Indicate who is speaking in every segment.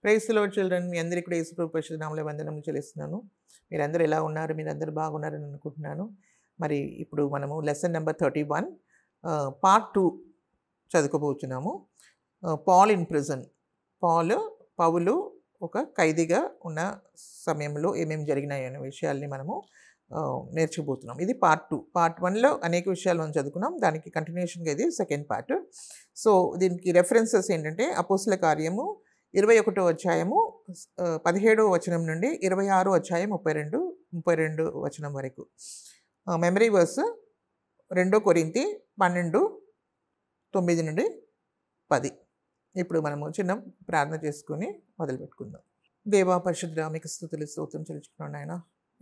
Speaker 1: Praise the lord children. మీ అందరికీ కూడా యేసుప్రభు పరిశుద్ధ నామములో వందనములు చెల్లిస్తున్నాను. మీరందరూ ఎలా ఉన్నారు? మీరందరూ బాగున్నారని అనుకుంటున్నాను. మరి ఇప్పుడు మనము లెసన్ నెంబర్ 31 పార్ట్ 2 చదువుకోబోతున్నాము. Paul in prison. పౌలు ఒక ఖైదీగా ఉన్న సమయంలో ఏమేమి జరిగినాయి అనే విషయాల్ని మనము నేర్చుకోబోతున్నాం. ఇది పార్ట్ 2. పార్ట్ 1లో అనేక విషయాలు మనం చదువుకున్నాం. దానికి కంటిన్యూషన్గా ఇది సెకండ్ పార్ట్. సో దీనికి రెఫరెన్సెస్ ఏంటంటే అపోస్తల కార్యము 21వ అధ్యాయము 17వ వచనం నుండి 26వ అధ్యాయం 32 వచనం వరకు. మెమరీ వర్స్ 2 కొరింథీ 12 9 నుండి 10. ఇప్పుడు మనము చిన్న ప్రార్థన చేసుకుని మొదలుపెట్టుకుందాం. దేవా పరిశుద్ధ మీకు స్తుతులు స్తోత్రం చెల్లించుకున్నాను నాయన.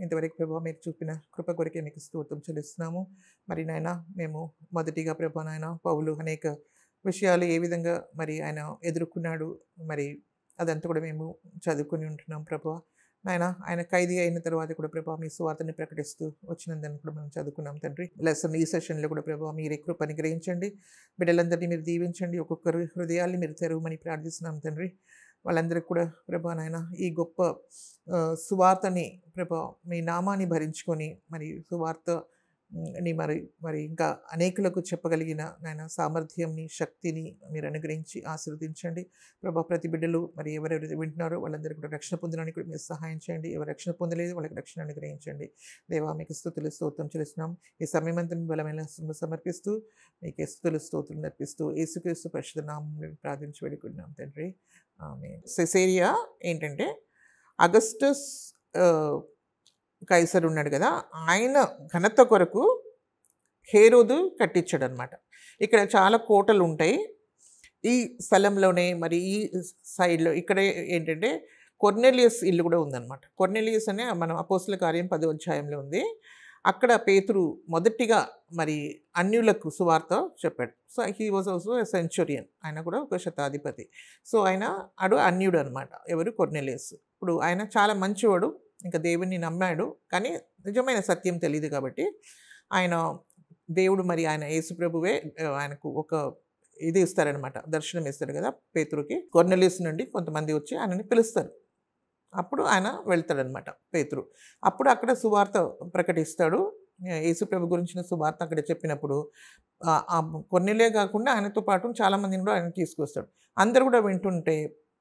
Speaker 1: ఇంతవరకు ప్రభావ మీరు చూపిన కృప కొరకే మీకు స్తోత్రం చెల్లిస్తున్నాము. మరి నాయన మేము మొదటిగా ప్రభా నాయన పౌలు అనేక విషయాలు ఏ విధంగా మరి ఆయన ఎదుర్కొన్నాడు, మరి అదంతా కూడా మేము చదువుకొని ఉంటున్నాం ప్రభా నాయన. ఆయన ఖైదీ అయిన తర్వాత కూడా ప్రభా మీ సువార్తని ప్రకటిస్తూ వచ్చినందుని కూడా మనం చదువుకున్నాం తండ్రి. లెసన్ ఈ సెషన్లో కూడా ప్రభా మీరే కృపని గ్రహించండి, బిడ్డలందరినీ మీరు దీవించండి, ఒక్కొక్కరు హృదయాల్ని మీరు తెరవమని ప్రార్థిస్తున్నాం తండ్రి. వాళ్ళందరికీ కూడా ప్రభా నాయన ఈ గొప్ప సువార్తని ప్రభా మీ నామాన్ని భరించుకొని మరి సువార్తని మరి ఇంకా అనేకులకు చెప్పగలిగిన నాయన సామర్థ్యంని శక్తిని మీరు అనుగ్రహించి ఆశీర్వదించండి ప్రభా. ప్రతి బిడ్డలు మరి ఎవరెవరైతే వింటున్నారో వాళ్ళందరికీ కూడా రక్షణ పొందడానికి కూడా మీరు సహాయం చేయండి. ఎవరు రక్షణ పొందలేదు వాళ్ళకి రక్షణ అనుగ్రహించండి. దేవా మీకు స్తుతులు స్తోత్రం చేస్తున్నాం. ఈ సమయమంతా బలమైన సమర్పిస్తూ మీకు స్తుతులు స్తోత్రం అర్పిస్తూ యేసుక్రీస్తు పరిశుద్ధ నామములో ప్రార్థించి వేడుకుంటున్నాం తండ్రి. ఆమేన్. సెసేరియా ఏంటంటే అగస్టస్ కైసర్ ఉన్నాడు కదా, ఆయన ఘనత కొరకు హేరోదు కట్టించాడు అనమాట. ఇక్కడ చాలా కోటలు ఉంటాయి ఈ స్థలంలోనే. మరి ఈ సైడ్లో ఇక్కడ ఏంటంటే కొర్నెలియస్ ఇల్లు కూడా ఉందన్నమాట. కొర్నెలియస్ అనే మనం అపోస్తల కార్యం 10వ అధ్యాయంలో ఉంది. అక్కడ పేతురు మొదటిగా మరి అన్యులకు సువార్త చెప్పాడు. So he was also a Centurion. ఆయన కూడా ఒక శతాధిపతి. సో ఆయన అన్యుడు అనమాట. ఎవరు? కొర్నెలియస్. ఇప్పుడు ఆయన చాలా మంచివాడు, ఇంకా దేవుణ్ణి నమ్మాడు, కానీ నిజమైన సత్యం తెలియదు కాబట్టి ఆయన దేవుడు మరి ఆయన యేసుప్రభువే ఆయనకు ఒక ఇది ఇస్తారనమాట, దర్శనం ఇస్తాడు కదా పేతురుకి. కొర్నెలియస్ నుండి కొంతమంది వచ్చి ఆయనని పిలుస్తారు. అప్పుడు ఆయన వెళ్తాడనమాట పేతురు. అప్పుడు అక్కడ సువార్త ప్రకటిస్తాడు. యేసుప్రభు గురించిన సువార్త అక్కడ చెప్పినప్పుడు కొన్నిలే కాకుండా ఆయనతో పాటు చాలామందిని కూడా ఆయన తీసుకొస్తాడు. అందరూ కూడా వింటుంటే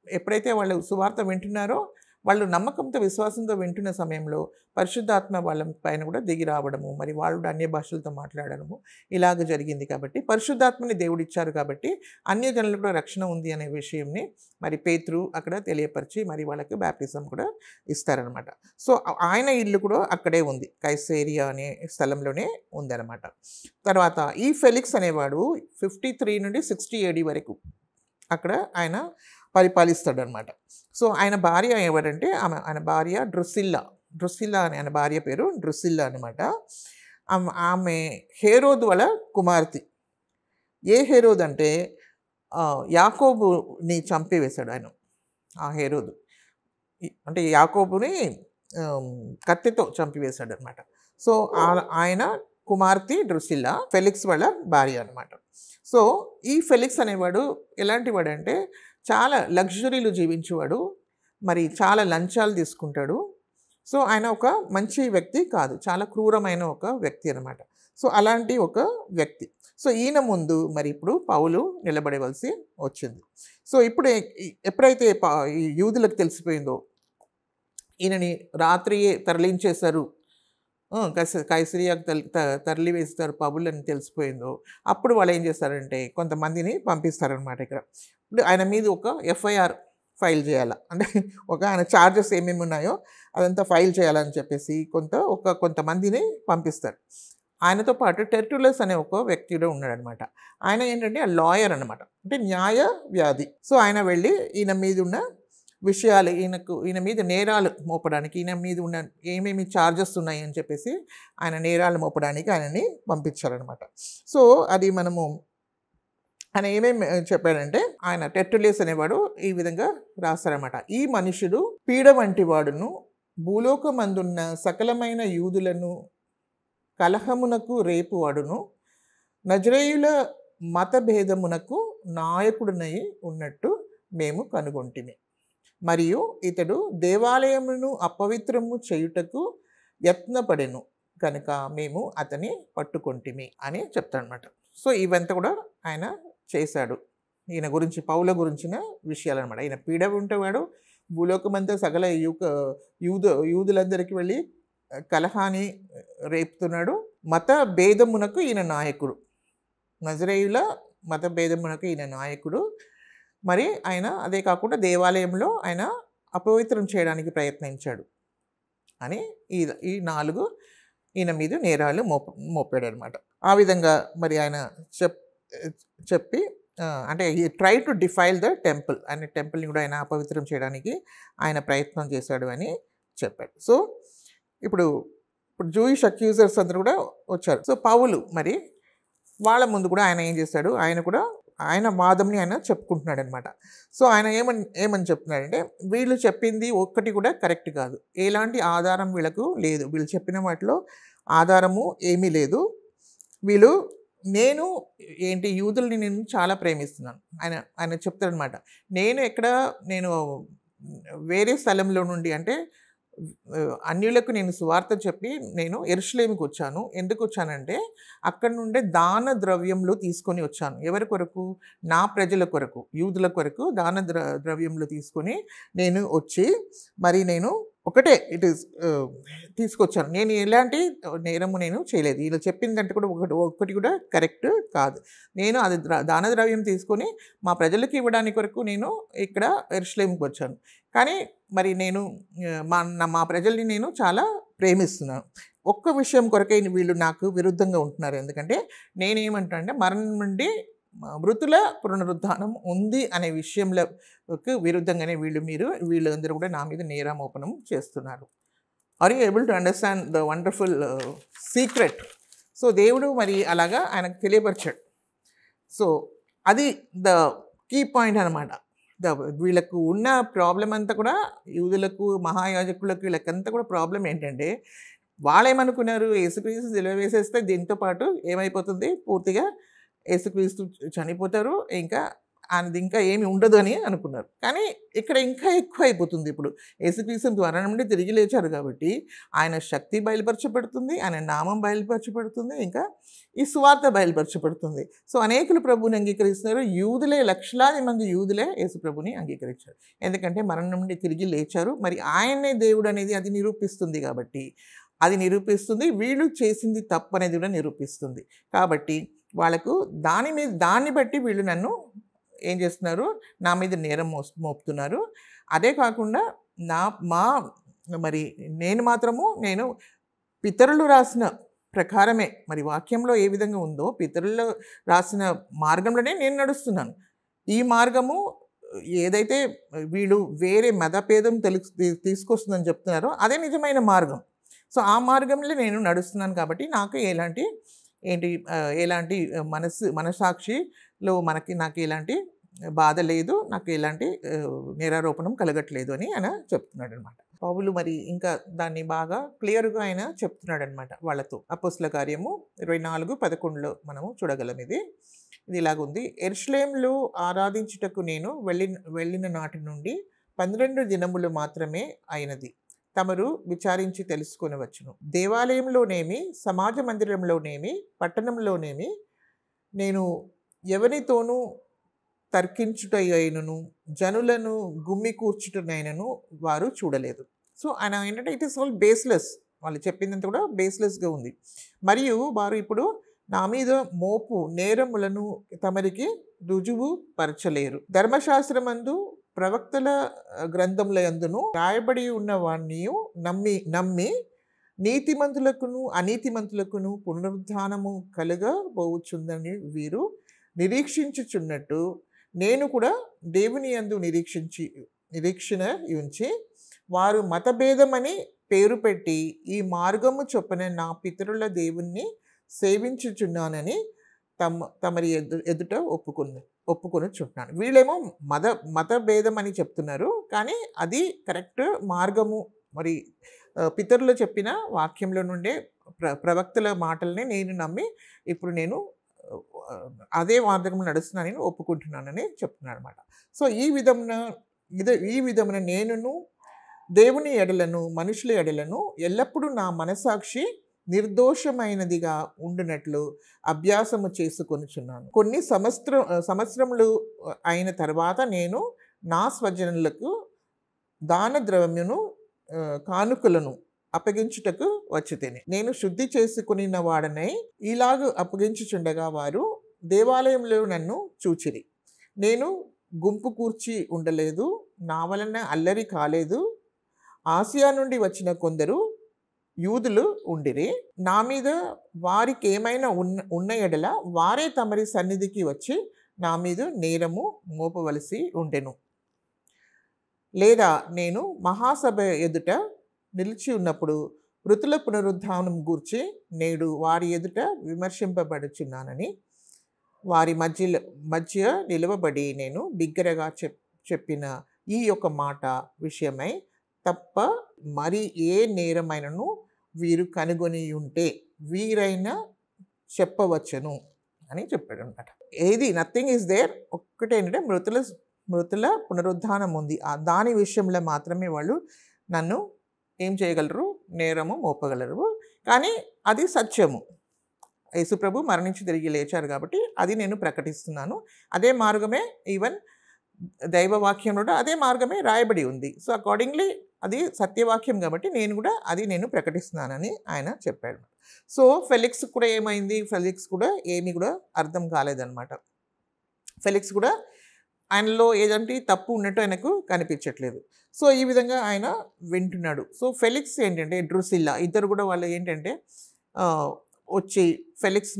Speaker 1: ఎప్పుడైతే వాళ్ళు సువార్త వింటున్నారో వాళ్ళు నమ్మకంతో విశ్వాసంతో వింటున్న సమయంలో పరిశుద్ధాత్మ వాళ్ళ పైన కూడా దిగి రావడము, మరి వాళ్ళు అన్య భాషలతో మాట్లాడడము ఇలాగ జరిగింది. కాబట్టి పరిశుద్ధాత్మని దేవుడు ఇచ్చారు కాబట్టి అన్యజనులకు కూడా రక్షణ ఉంది అనే విషయంని మరి పేతురు అక్కడ తెలియపరిచి మరి వాళ్ళకి బ్యాప్టిజం కూడా ఇస్తారనమాట. సో ఆయన ఇల్లు కూడా అక్కడే ఉంది, కైసేరియా అనే స్థలంలోనే ఉందన్నమాట. తర్వాత ఈ ఫెలిక్స్ అనేవాడు 53 నుండి 60 AD వరకు అక్కడ ఆయన పరిపాలిస్తాడు అనమాట. సో ఆయన భార్య ఎవరంటే ఆయన భార్య డ్రుసిల్లా అని, ఆయన భార్య పేరు డ్రుసిల్లా అనమాట. ఆమె హేరోదు వాళ్ళ కుమార్తె. ఏ హేరోదు అంటే యాకోబుని చంపివేశాడు ఆయన. ఆ హేరోదు అంటే యాకోబుని కత్తితో చంపివేశాడు అనమాట. సో ఆయన కుమార్తె డ్రుసిల్లా ఫెలిక్స్ వాళ్ళ భార్య అనమాట. సో ఈ ఫెలిక్స్ అనేవాడు ఎలాంటి వాడు అంటే చాలా లగ్జరీలు జీవించేవాడు, మరి చాలా లంచాలు తీసుకుంటాడు. సో ఆయన ఒక మంచి వ్యక్తి కాదు, చాలా క్రూరమైన ఒక వ్యక్తి అనమాట. సో అలాంటి ఒక వ్యక్తి. సో ఈయన ముందు మరి ఇప్పుడు పౌలు నిలబడవలసి వచ్చింది. సో ఇప్పుడు ఎప్పుడైతే ఈ యూదులకు తెలిసిపోయిందో ఈయనని రాత్రియే తరలించేశారు, కైసరియాకు తరలి వేస్తారు పౌలు అని తెలిసిపోయిందో, అప్పుడు వాళ్ళు ఏం చేస్తారంటే కొంతమందిని పంపిస్తారనమాట. ఇక్కడ ఇప్పుడు ఆయన మీద ఒక FIR ఫైల్ చేయాలి, అంటే ఆయన ఛార్జెస్ ఏమేమి ఉన్నాయో అదంతా ఫైల్ చేయాలని చెప్పేసి కొంతమందిని పంపిస్తారు. ఆయనతో పాటు టెర్టులస్ అనే ఒక వ్యక్తి కూడా ఉన్నాడనమాట. ఆయన ఏంటంటే లాయర్ అనమాట, అంటే న్యాయవాది. సో ఆయన వెళ్ళి ఈయన మీద ఉన్న విషయాలు, ఈయన మీద నేరాలు మోపడానికి, ఈయన మీద ఉన్న ఏమేమి ఛార్జెస్ ఉన్నాయి అని చెప్పేసి ఆయన నేరాలు మోపడానికి ఆయనని పంపించారనమాట. సో అది ఆయన ఏమేమి చెప్పాడంటే ఆయన టెర్టులియస్ అనేవాడు ఈ విధంగా రాస్తారనమాట. ఈ మనుషుడు పీడ వంటి వాడును, భూలోకమందున్న సకలమైన యూదులను కలహమునకు రేపువాడును, నజరేయుల మతభేదమునకు నాయకుడినై ఉన్నట్టు మేము కనుగొంటిమి. మరియు ఇతడు దేవాలయమును అపవిత్రము చేయుటకు యత్నపడెను కనుక మేము అతని పట్టుకొంటిమి అని చెప్తాడనమాట. సో ఇవంతా కూడా ఆయన చేశాడు. ఈయన గురించి పౌల గురించిన విషయాలన్నమాట. ఈయన పీడ ఉంటేవాడు భూలోకమంతా సకల యూదులందరికీ వెళ్ళి కలహాన్ని రేపుతున్నాడు. మత భేదమునకు ఈయన నాయకుడు. నజరేయుల మత భేదమునకు ఈయన నాయకుడు. మరి ఆయన అదే కాకుండా దేవాలయంలో ఆయన అపవిత్రం చేయడానికి ప్రయత్నించాడు అని ఈ 4 ఈయన మీద నేరాలు మోపాడు అనమాట. ఆ విధంగా మరి ఆయన చెప్పి అంటే ఈ try to defile the temple అనే టెంపుల్ని కూడా ఆయన అపవిత్రం చేయడానికి ఆయన ప్రయత్నం చేశాడు అని చెప్పాడు. సో ఇప్పుడు జూయిష్ అక్యూజర్స్ అందరూ కూడా వచ్చారు. సో పౌలు మరి వాళ్ళ ముందు కూడా ఆయన ఏం చేశాడు, ఆయన వాదంని ఆయన చెప్పుకుంటున్నాడు అనమాట. సో ఆయన ఏమని చెప్తున్నాడంటే, వీళ్ళు చెప్పింది ఒక్కటి కూడా కరెక్ట్ కాదు, ఎలాంటి ఆధారం వీళ్ళకు లేదు, వీళ్ళు చెప్పిన వాటిలో ఆధారము ఏమీ లేదు. వీళ్ళు యూదుల్ని నేను చాలా ప్రేమిస్తున్నాను ఆయన చెప్తాడనమాట. నేను వేరే స్థలంలో నుండి అంటే అన్యులకు నేను సువార్త చెప్పి నేను యెరూషలేముకి వచ్చాను. ఎందుకు వచ్చానంటే అక్కడ నుండే దాన ద్రవ్యంలో తీసుకొని వచ్చాను. ఎవరి కొరకు? నా ప్రజల కొరకు, యూదుల కొరకు దాన ద్రవ్యంలో తీసుకొని నేను వచ్చి మరి నేను ఒకటే తీసుకొచ్చాను. నేను ఎలాంటి నేరము నేను చేయలేదు. వీళ్ళు చెప్పిందంటే కూడా ఒక్కటి కూడా కరెక్ట్ కాదు. నేను అది దాన ద్రవ్యం తీసుకొని మా ప్రజలకు ఇవ్వడానికి కొరకు నేను ఇక్కడ యెరూషలేముకి వచ్చాను. కానీ మరి నేను మా ప్రజల్ని నేను చాలా ప్రేమిస్తున్నాను. ఒక్క విషయం కొరకే వీళ్ళు నాకు విరుద్ధంగా ఉంటున్నారు. ఎందుకంటే నేనేమంటా అంటే మరణం నుండి మృతుల పునరుద్ధానం ఉంది అనే విషయంలోకి విరుద్ధంగానే వీళ్ళందరూ కూడా నా మీద నేరామోపణం చేస్తున్నారు. Are you able to understand the wonderful secret? So దేవుడు మరి అలాగా ఆయనకు తెలియపరిచాడు. సో అది ద కీ పాయింట్ అనమాట. వీళ్ళకు ఉన్న ప్రాబ్లం అంతా కూడా యూదులకు, మహాయాజకులకు, వీళ్ళకంతా కూడా ప్రాబ్లం ఏంటంటే వాళ్ళు ఏమనుకున్నారు, యేసుక్రీస్తు సిలువ వేసేస్తే దీంతో పాటు ఏమైపోతుంది, పూర్తిగా యేసుక్రీస్తు చనిపోతారు, ఇంకా ఆయనది ఇంకా ఏమి ఉండదు అని అనుకున్నారు. కానీ ఇక్కడ ఇంకా ఎక్కువ అయిపోతుంది. ఇప్పుడు యేసుక్రీస్తు ద్వారా నుండి తిరిగి లేచారు కాబట్టి ఆయన శక్తి బయలుపరచబడుతుంది, ఆయన నామం బయలుపరచబడుతుంది, ఇంకా ఈ సువార్త బయలుపరచబడుతుంది. సో అనేకులు ప్రభుని అంగీకరిస్తున్నారు. లక్షలాది మంది యూదులే యేసు ప్రభుని అంగీకరించారు. ఎందుకంటే మరణం నుండి తిరిగి లేచారు. మరి ఆయనే దేవుడు అనేది అది నిరూపిస్తుంది కాబట్టి, అది నిరూపిస్తుంది. వీళ్ళు చేసింది తప్పు అనేది కూడా నిరూపిస్తుంది. కాబట్టి వాళ్ళకు దాన్ని బట్టి వీళ్ళు నన్ను ఏం చేస్తున్నారు, నా మీద నేరం మోపుతున్నారు. అదే కాకుండా నేను పితరులు రాసిన ప్రకారమే, మరి వాక్యంలో ఏ విధంగా ఉందో పితరులు రాసిన మార్గంలోనే నేను నడుస్తున్నాను. ఈ మార్గము ఏదైతే వీళ్ళు వేరే మతభేదం తీసుకొస్తుందని చెప్తున్నారో అదే నిజమైన మార్గం. సో ఆ మార్గంలో నేను నడుస్తున్నాను కాబట్టి నాకు ఎలాంటి మనసాక్షిలో నాకు ఎలాంటి బాధ లేదు, నాకు ఎలాంటి నేరారోపణం కలగట్లేదు అని ఆయన చెప్తున్నాడు అనమాట. పౌలు మరి ఇంకా దాన్ని బాగా క్లియర్గా ఆయన చెప్తున్నాడు అనమాట వాళ్ళతో. అపోస్తల కార్యము 24:11 మనము చూడగలం. ఇది ఇలాగుంది. యెరూషలేములో ఆరాధించుటకు నేను వెళ్ళిన నాటి నుండి 12 దినములు మాత్రమే అయినది. తమరు విచారించి తెలుసుకొనవచ్చును. దేవాలయంలోనేమి, సమాజ మందిరంలోనేమి, పట్టణంలోనేమి నేను ఎవరితోనూ తర్కించుటైనను, జనులను గుమ్మి కూర్చుటనైనను వారు చూడలేదు. సో ఆయన ఏంటంటే ఇట్ ఈస్ ఆల్ బేస్లెస్. వాళ్ళు చెప్పిందంతా కూడా బేస్లెస్గా ఉంది. మరియు వారు ఇప్పుడు నా మీద మోపు నేరములను తమరికి రుజువు పరచలేరు. ధర్మశాస్త్రమందు ప్రవక్తల గ్రంథముల యందును రాయబడి ఉన్న వాణ్ణి నమ్మి నీతిమంతులకును అనీతిమంతులకును పునరుద్ధానము కలుగబోచుందని వీరు నిరీక్షించుచున్నట్టు నేను కూడా దేవుని యందు నిరీక్షణ ఉంచి వారు మతభేదమని పేరు పెట్టి ఈ మార్గము చొప్పున నా పితరుల దేవుణ్ణి సేవించుచున్నానని తమరి ఎదుట ఒప్పుకొనుచున్నాను. వీళ్ళేమో మతభేదం అని చెప్తున్నారు, కానీ అది కరెక్ట్ మార్గము. మరి పితరులు చెప్పిన వాక్యంలో నుండే ప్రవక్తల మాటల్ని నేను నమ్మి ఇప్పుడు నేను అదే మార్గంలో నడుస్తున్నానని ఒప్పుకుంటున్నానని చెప్తున్నాను అనమాట. సో ఈ విధంగా ఈ విధమున నేనును దేవుని ఎడలను మనుషుల ఎడలను ఎల్లప్పుడూ నా మనసాక్షి నిర్దోషమైనదిగా ఉండునట్లు అభ్యాసము చేసుకొనుచున్నాను. కొన్ని సంవత్సరములు అయిన తర్వాత నేను నా స్వజనులకు దాన ద్రవ్యమును కానుకలను అప్పగించుటకు వచ్చితిని. నేను శుద్ధి చేసుకునిన వాడనై ఇలాగ అప్పగించుచుండగా వారు దేవాలయంలో నన్ను చూచిరి. నేను గుంపు కూర్చి ఉండలేదు, నా వలన అల్లరి కాలేదు. ఆసియా నుండి వచ్చిన కొందరు యూదులు ఉండిరి. నా మీద వారికి ఏమైనా ఉన్న ఎడల వారే తమరి సన్నిధికి వచ్చి నా మీద నేరము మోపవలసి ఉండెను. లేదా నేను మహాసభ ఎదుట నిలిచి ఉన్నప్పుడు మృతుల పునరుద్ధానం గూర్చి నేడు వారి ఎదుట విమర్శింపబడుచున్నానని వారి మధ్య నిలవబడి నేను బిగ్గరగా చెప్పిన ఈ యొక్క మాట విషయమై తప్ప మరి ఏ నేరమైనను వీరు కనుగొని ఉంటే వీరైనా చెప్పవచ్చును అని చెప్పాడు అనమాట. ఏది నథింగ్ ఈజ్ దేర్, ఒక్కటేంటంటే మృతుల పునరుద్ధానం ఉంది, దాని విషయంలో మాత్రమే వాళ్ళు నన్ను ఏం చేయగలరు, నేరము మోపగలరు. కానీ అది సత్యము. యేసుప్రభు మరణించి తిరిగి లేచారు కాబట్టి అది నేను ప్రకటిస్తున్నాను. అదే మార్గమే ఈవెన్ దైవవాక్యంలో అదే మార్గమే రాయబడి ఉంది. సో అకార్డింగ్లీ అది సత్యవాక్యం కాబట్టి నేను ప్రకటిస్తున్నానని ఆయన చెప్పాడు. సో ఫెలిక్స్ కూడా ఏమైంది, ఫెలిక్స్ కూడా ఏమీ కూడా అర్థం కాలేదన్నమాట. ఫెలిక్స్ కూడా ఆయనలో ఏదంటే తప్పు ఉన్నట్టు ఆయనకు కనిపించట్లేదు. సో ఈ విధంగా ఆయన వింటున్నాడు. సో ఫెలిక్స్ ఏంటంటే డ్రుసిల్లా ఇద్దరు కూడా వాళ్ళు ఏంటంటే వచ్చి ఫెలిక్స్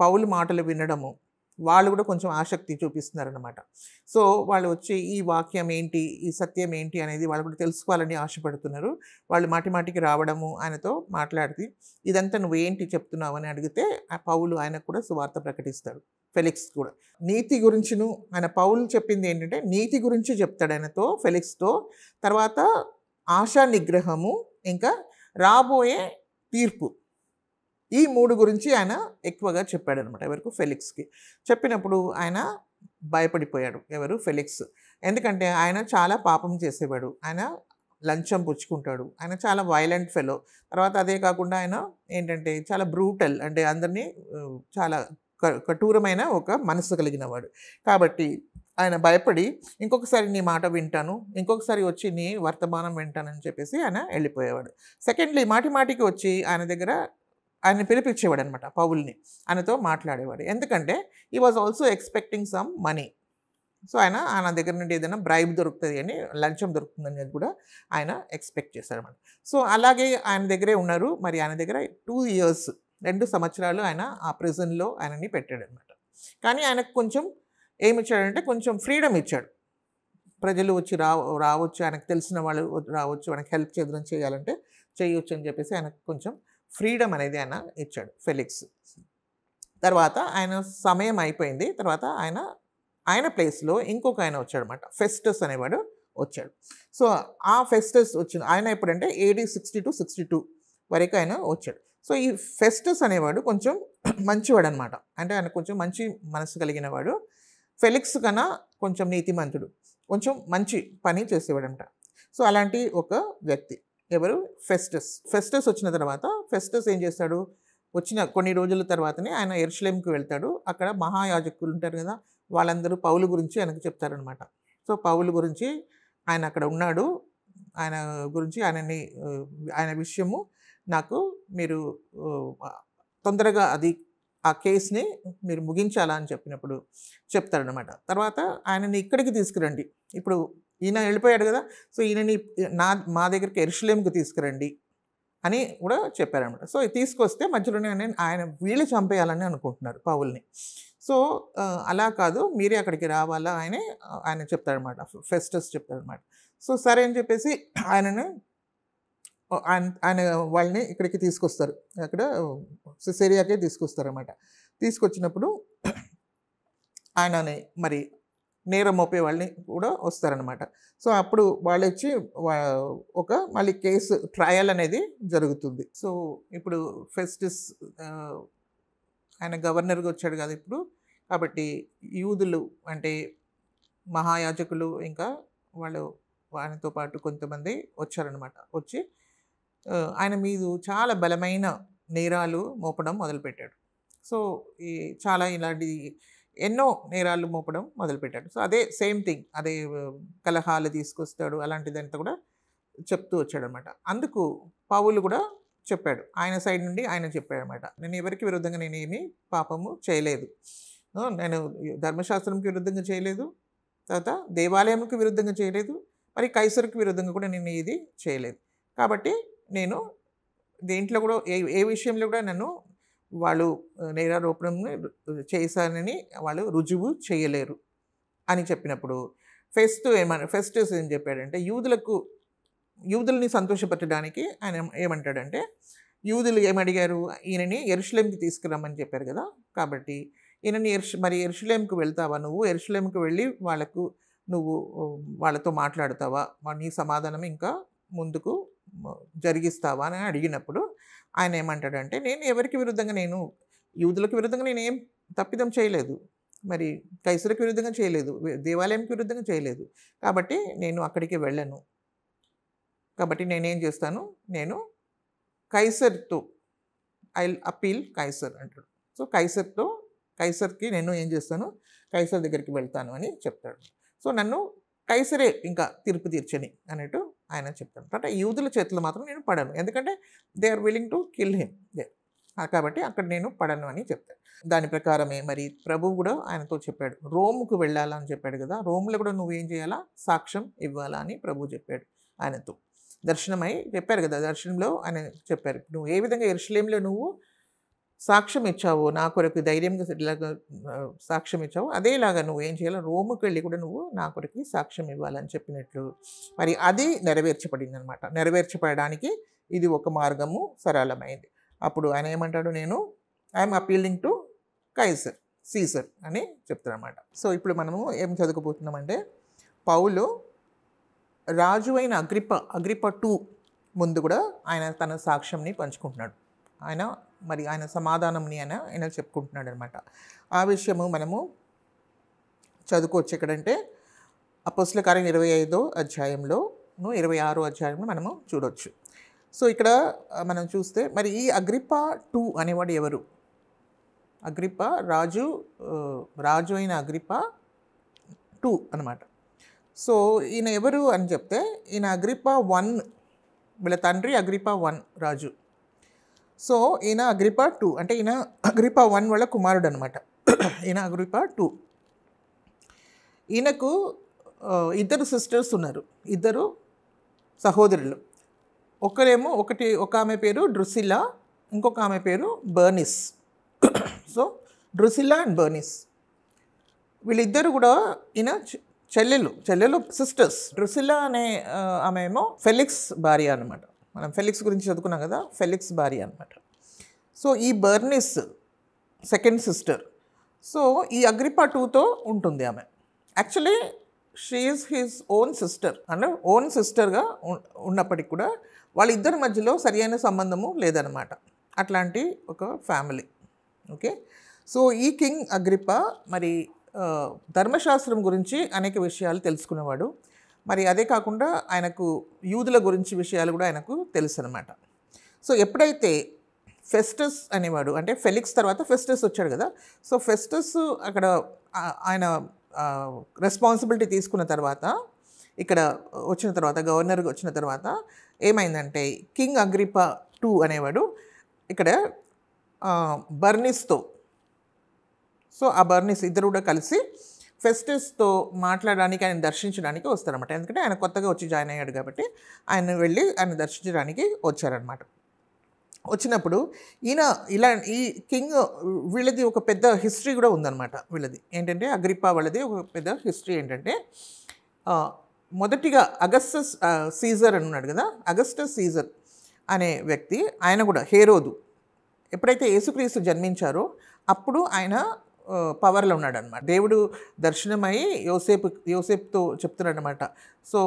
Speaker 1: పౌలు మాటలు వినడము, వాళ్ళు కూడా కొంచెం ఆసక్తి చూపిస్తున్నారన్నమాట. సో వాళ్ళు వచ్చి ఈ వాక్యం ఏంటి, ఈ సత్యం ఏంటి అనేది వాళ్ళు కూడా తెలుసుకోవాలని ఆశపడుతున్నారు. వాళ్ళు మాటికి రావడము, ఆయనతో మాట్లాడితే ఇదంతా నువ్వేంటి చెప్తున్నావు అని అడిగితే ఆ పౌలు ఆయనకు కూడా సువార్త ప్రకటిస్తాడు. ఫెలిక్స్ కూడా నీతి గురించిను, ఆయన పౌలు చెప్పింది ఏంటంటే నీతి గురించి చెప్తాడు ఆయనతో, ఫెలిక్స్తో. తర్వాత ఆశా నిగ్రహము, ఇంకా రాబోయే తీర్పు, ఈ 3 గురించి ఆయన ఎక్కువగా చెప్పాడు అనమాట. ఎవరికి, ఫెలిక్స్కి. చెప్పినప్పుడు ఆయన భయపడిపోయాడు. ఎవరు, ఫెలిక్స్. ఎందుకంటే ఆయన చాలా పాపం చేసేవాడు, ఆయన లంచం పుచ్చుకుంటాడు, ఆయన చాలా వైలెంట్ ఫెలో. తర్వాత అదే కాకుండా ఆయన ఏంటంటే చాలా బ్రూటల్, అంటే అందరినీ చాలా కఠోరమైన ఒక మనసు కలిగిన వాడు. కాబట్టి ఆయన భయపడి ఇంకొకసారి నీ మాట వింటాను, ఇంకొకసారి వచ్చి నీ వర్తమానం వింటానని చెప్పేసి ఆయన వెళ్ళిపోయేవాడు. సెకండ్లీ మాటికి వచ్చి ఆయన పిలిపించేవాడు అనమాట పౌల్ని, ఆయనతో మాట్లాడేవాడు. ఎందుకంటే ఈ was also expecting some money. So ఆయన దగ్గర నుండి ఏదైనా బ్రైబ్ దొరుకుతుంది అని, లంచం దొరుకుతుంది అనేది కూడా ఆయన ఎక్స్పెక్ట్ చేశారన్నమాట. సో అలాగే ఆయన దగ్గరే ఉన్నారు. మరి ఆయన దగ్గర 2 years 2 సంవత్సరాలు ఆయన ఆ ప్రిజన్లో ఆయనని పెట్టాడు అనమాట. కానీ ఆయనకు కొంచెం ఏమిచ్చాడంటే కొంచెం ఫ్రీడమ్ ఇచ్చాడు. ప్రజలు వచ్చి రావచ్చు, ఆయనకు తెలిసిన వాళ్ళు రావచ్చు, ఆయనకు హెల్ప్ చేయాలంటే చేయొచ్చు అని చెప్పేసి ఆయనకు కొంచెం ఫ్రీడమ్ అనేది ఆయన ఇచ్చాడు ఫెలిక్స్. తర్వాత ఆయన సమయం అయిపోయింది. తర్వాత ఆయన ప్లేస్లో ఇంకొక ఆయన వచ్చాడు అనమాట, ఫెస్టస్ అనేవాడు వచ్చాడు. సో ఆ ఫెస్టస్ ఆయన ఎప్పుడంటే AD 60-62 వరకు ఆయన వచ్చాడు. సో ఈ ఫెస్టస్ అనేవాడు కొంచెం మంచివాడు అనమాట. అంటే ఆయన కొంచెం మంచి మనసు కలిగిన వాడు. ఫెలిక్స్ కన్నా కొంచెం నీతిమంతుడు, కొంచెం మంచి పని చేసేవాడు అనమాట. సో అలాంటి ఒక వ్యక్తి ఎవరు, ఫెస్టస్ వచ్చిన తర్వాత ఫెస్టస్ ఏం చేస్తాడు, వచ్చిన కొన్ని రోజుల తర్వాతనే ఆయన యెరూషలేముకి వెళ్తాడు. అక్కడ మహాయాజకులు ఉంటారు కదా, వాళ్ళందరూ పౌలు గురించి ఆయనకు చెప్తారనమాట. సో పౌలు గురించి ఆయన అక్కడ ఉన్నాడు, ఆయన గురించి ఆయన విషయము నాకు మీరు తొందరగా ఆ కేసుని మీరు ముగించాలా అని చెప్పినప్పుడు చెప్తారనమాట. తర్వాత ఆయనని ఇక్కడికి తీసుకురండి, ఇప్పుడు ఈయన వెళ్ళిపోయాడు కదా, సో ఈయనని మా దగ్గరికి యెరూషలేముకి తీసుకురండి అని కూడా చెప్పారనమాట. సో తీసుకొస్తే మధ్యలోనే ఆయన వీళ్ళు చంపేయాలని అనుకుంటున్నారు పౌల్ని. సో అలా కాదు, మీరే అక్కడికి రావాలా ఆయన చెప్తారనమాట, ఫెస్టస్ చెప్తారనమాట. సో సరే అని చెప్పేసి ఆయన వాళ్ళని ఇక్కడికి తీసుకొస్తారు, అక్కడ సిసేరియాకే తీసుకొస్తారనమాట. తీసుకొచ్చినప్పుడు ఆయనని మరి నేరం మోపే వాళ్ళని కూడా వస్తారనమాట. సో అప్పుడు వాళ్ళు వచ్చి మళ్ళీ కేసు ట్రయల్ అనేది జరుగుతుంది. సో ఇప్పుడు ఫెస్టస్ ఆయన గవర్నర్గా వచ్చాడు కదా ఇప్పుడు. కాబట్టి యూదులు అంటే మహాయాజకులు ఇంకా వాళ్ళు ఆయనతో పాటు కొంతమంది వచ్చారనమాట. వచ్చి ఆయన మీద చాలా బలమైన నేరాలు మోపడం మొదలుపెట్టాడు. సో, ఈ చాలా ఇలాంటి ఎన్నో నేరాలు మోపడం మొదలుపెట్టాడు. సో, అదే సేమ్ థింగ్. అదే కలహాలు తీసుకొస్తాడు. అలాంటిదంతా కూడా చెప్తూ వచ్చాడనమాట. అందుకు పౌలు కూడా చెప్పాడు. ఆయన సైడ్ నుండి ఆయన చెప్పాడనమాట. నేను ఎవరికి విరుద్ధంగా నేనేమి పాపము చేయలేదు. నేను ధర్మశాస్త్రంకి విరుద్ధంగా చేయలేదు. తర్వాత దేవాలయంకి విరుద్ధంగా చేయలేదు. మరి కైసరుకి విరుద్ధంగా కూడా నేను ఇది చేయలేదు. కాబట్టి నేను దేంట్లో కూడా ఏ విషయంలో కూడా నన్ను వాళ్ళు నేరారోపణం చేశానని వాళ్ళు రుజువు చేయలేరు అని చెప్పినప్పుడు ఫెస్టస్ ఏం చెప్పాడంటే యూదుల్ని సంతోషపెట్టడానికి ఆయన ఏమంటాడంటే, యూదులు ఏమడిగారు, ఈయనని యెరూషలేంకి తీసుకురమ్మని చెప్పారు కదా, కాబట్టి ఈయనని యెరూషలేంకి వెళ్తావా, నువ్వు యెరూషలేంకి వెళ్ళి నువ్వు వాళ్ళతో మాట్లాడతావా, నీ సమాధానం ఇంకా ముందుకు జరిగిస్తావా అని అడిగినప్పుడు ఆయన ఏమంటాడంటే, నేను ఎవరికి విరుద్ధంగా యూదులకు విరుద్ధంగా నేను ఏం తప్పిదం చేయలేదు, మరి కైసరుకి విరుద్ధంగా చేయలేదు, దేవాలయంకి విరుద్ధంగా చేయలేదు, కాబట్టి నేను అక్కడికి వెళ్ళను. కాబట్టి నేనేం చేస్తాను, నేను కైసర్తో అపీల్ కైసర్ అంటాడు. సో కైసర్కి నేను ఏం చేస్తాను, కైసర్ దగ్గరికి వెళ్తాను అని చెప్తాడు. సో నన్ను కైసరే ఇంకా తీర్పు తీర్చని అన్నట్టు ఆయన చెప్తాడు. అంటే యూదుల చేతులు మాత్రం నేను పడను, ఎందుకంటే they are willing to kill him they, కాబట్టి అక్కడ నేను పడను అని చెప్తాడు. దాని ప్రకారమే మరి ప్రభువు కూడా ఆయనతో చెప్పాడు, రోముకు వెళ్ళాలని చెప్పాడు కదా, రోములో కూడా నువ్వేం చేయాలా, సాక్ష్యం ఇవ్వాలా అని ప్రభువు చెప్పాడు ఆయనతో. దర్శనమై చెప్పారు కదా, దర్శనంలో ఆయన చెప్పారు, నువ్వు ఏ విధంగా యెరూషలేంలో నువ్వు సాక్ష్యం ఇచ్చావు, నా కొరకు ధైర్యంగా ఇలాగా సాక్ష్యం ఇచ్చావు, అదేలాగా నువ్వు ఏం చేయాలో రోముకు వెళ్ళి కూడా నువ్వు నా కొరకు సాక్ష్యం ఇవ్వాలని చెప్పినట్లు మరి అది నెరవేర్చబడింది అనమాట. నెరవేర్చబడడానికి ఇది ఒక మార్గము సరళమైంది. అప్పుడు ఆయన ఏమంటాడు, నేను ఐఎమ్ అపీలింగ్ టు సీజర్ అని చెప్తాడు అనమాట. సో ఇప్పుడు మనము ఏం చదువుకోబోతున్నామంటే, పౌలు రాజు అయిన అగ్రిప్ప 2 ముందు కూడా ఆయన తన సాక్ష్యంని పంచుకుంటున్నాడు. ఆయన సమాధానంని ఆయన చెప్పుకుంటున్నాడు అనమాట. ఆ విషయము మనము చదువుకోవచ్చు. ఎక్కడంటే అపోస్తల కార్యం 25వ అధ్యాయంలో 26వ అధ్యాయంలో మనము చూడవచ్చు. సో ఇక్కడ మనం చూస్తే మరి ఈ అగ్రిప్ప 2 అనేవాడు ఎవరు? అగ్రిప్ప రాజు అయిన అగ్రిప్ప 2 అనమాట. సో ఈయన ఎవరు అని చెప్తే, ఈయన అగ్రిప్ప 1, వీళ్ళ తండ్రి అగ్రిప్ప 1 రాజు. సో ఈయన అగ్రిప్ప 2 అంటే ఈయన అగ్రిప్ప 1 వాళ్ళ కుమారుడు అనమాట. ఈయన అగ్రిప్ప 2. ఈయనకు 2 సిస్టర్స్ ఉన్నారు, 2 సహోదరులు. ఒక ఆమె పేరు డ్రుసిల్లా, ఇంకొక ఆమె పేరు బర్నిస్. సో డ్రుసిల్లా అండ్ బర్నిస్ వీళ్ళిద్దరు కూడా ఈయన చెల్లెలు సిస్టర్స్. డ్రుసిల్లా అనే ఆమె ఏమో ఫెలిక్స్ భార్య అనమాట. మనం ఫెలిక్స్ గురించి చదువుకున్నాం కదా, ఫెలిక్స్ భార్య అనమాట. సో ఈ బర్నిస్ సెకండ్ సిస్టర్. సో ఈ అగ్రిప్ప 2తో ఉంటుంది ఆమె. Actually she is his own sister, అంటే ఓన్ సిస్టర్గా ఉన్నప్పటికి కూడా వాళ్ళిద్దరి మధ్యలో సరియైన సంబంధము లేదనమాట. అట్లాంటి ఒక ఫ్యామిలీ. ఓకే. సో ఈ కింగ్ అగ్రిప్ప మరి ధర్మశాస్త్రం గురించి అనేక విషయాలు తెలుసుకునేవాడు. మరి అదే కాకుండా ఆయనకు యూదుల గురించి విషయాలు కూడా ఆయనకు తెలుసు అనమాట. సో ఎప్పుడైతే ఫెస్టస్ అనేవాడు, అంటే ఫెలిక్స్ తర్వాత ఫెస్టస్ వచ్చాడు కదా, సో ఫెస్టస్ అక్కడ ఆయన రెస్పాన్సిబిలిటీ తీసుకున్న తర్వాత, ఇక్కడ వచ్చిన తర్వాత గవర్నర్గా వచ్చిన తర్వాత ఏమైందంటే, కింగ్ అగ్రిప్ప 2 అనేవాడు ఇక్కడ బర్నిస్తో, సో ఆ బర్నిస్ ఇద్దరు కూడా కలిసి ఫెస్టస్తో మాట్లాడడానికి, ఆయన దర్శించడానికి వస్తారనమాట. ఎందుకంటే ఆయన కొత్తగా వచ్చి జాయిన్ అయ్యాడు కాబట్టి ఆయన వెళ్ళి ఆయన దర్శించడానికి వచ్చారనమాట. వచ్చినప్పుడు ఈ కింగ్ వీళ్ళది ఒక పెద్ద హిస్టరీ కూడా ఉందన్నమాట. వీళ్ళది ఏంటంటే అగ్రిప్ప వాళ్ళది ఒక పెద్ద హిస్టరీ ఏంటంటే, మొదటిగా అగస్టస్ సీజర్ అని ఉన్నాడు కదా, అగస్టస్ సీజర్ అనే వ్యక్తి, ఆయన కూడా హేరోదు ఎప్పుడైతే యేసుక్రీస్తు జన్మించారో అప్పుడు ఆయన పవర్లో ఉన్నాడు అనమాట. దేవుడు దర్శనమై యోసేపుతో చెప్తున్నాడు అనమాట, సో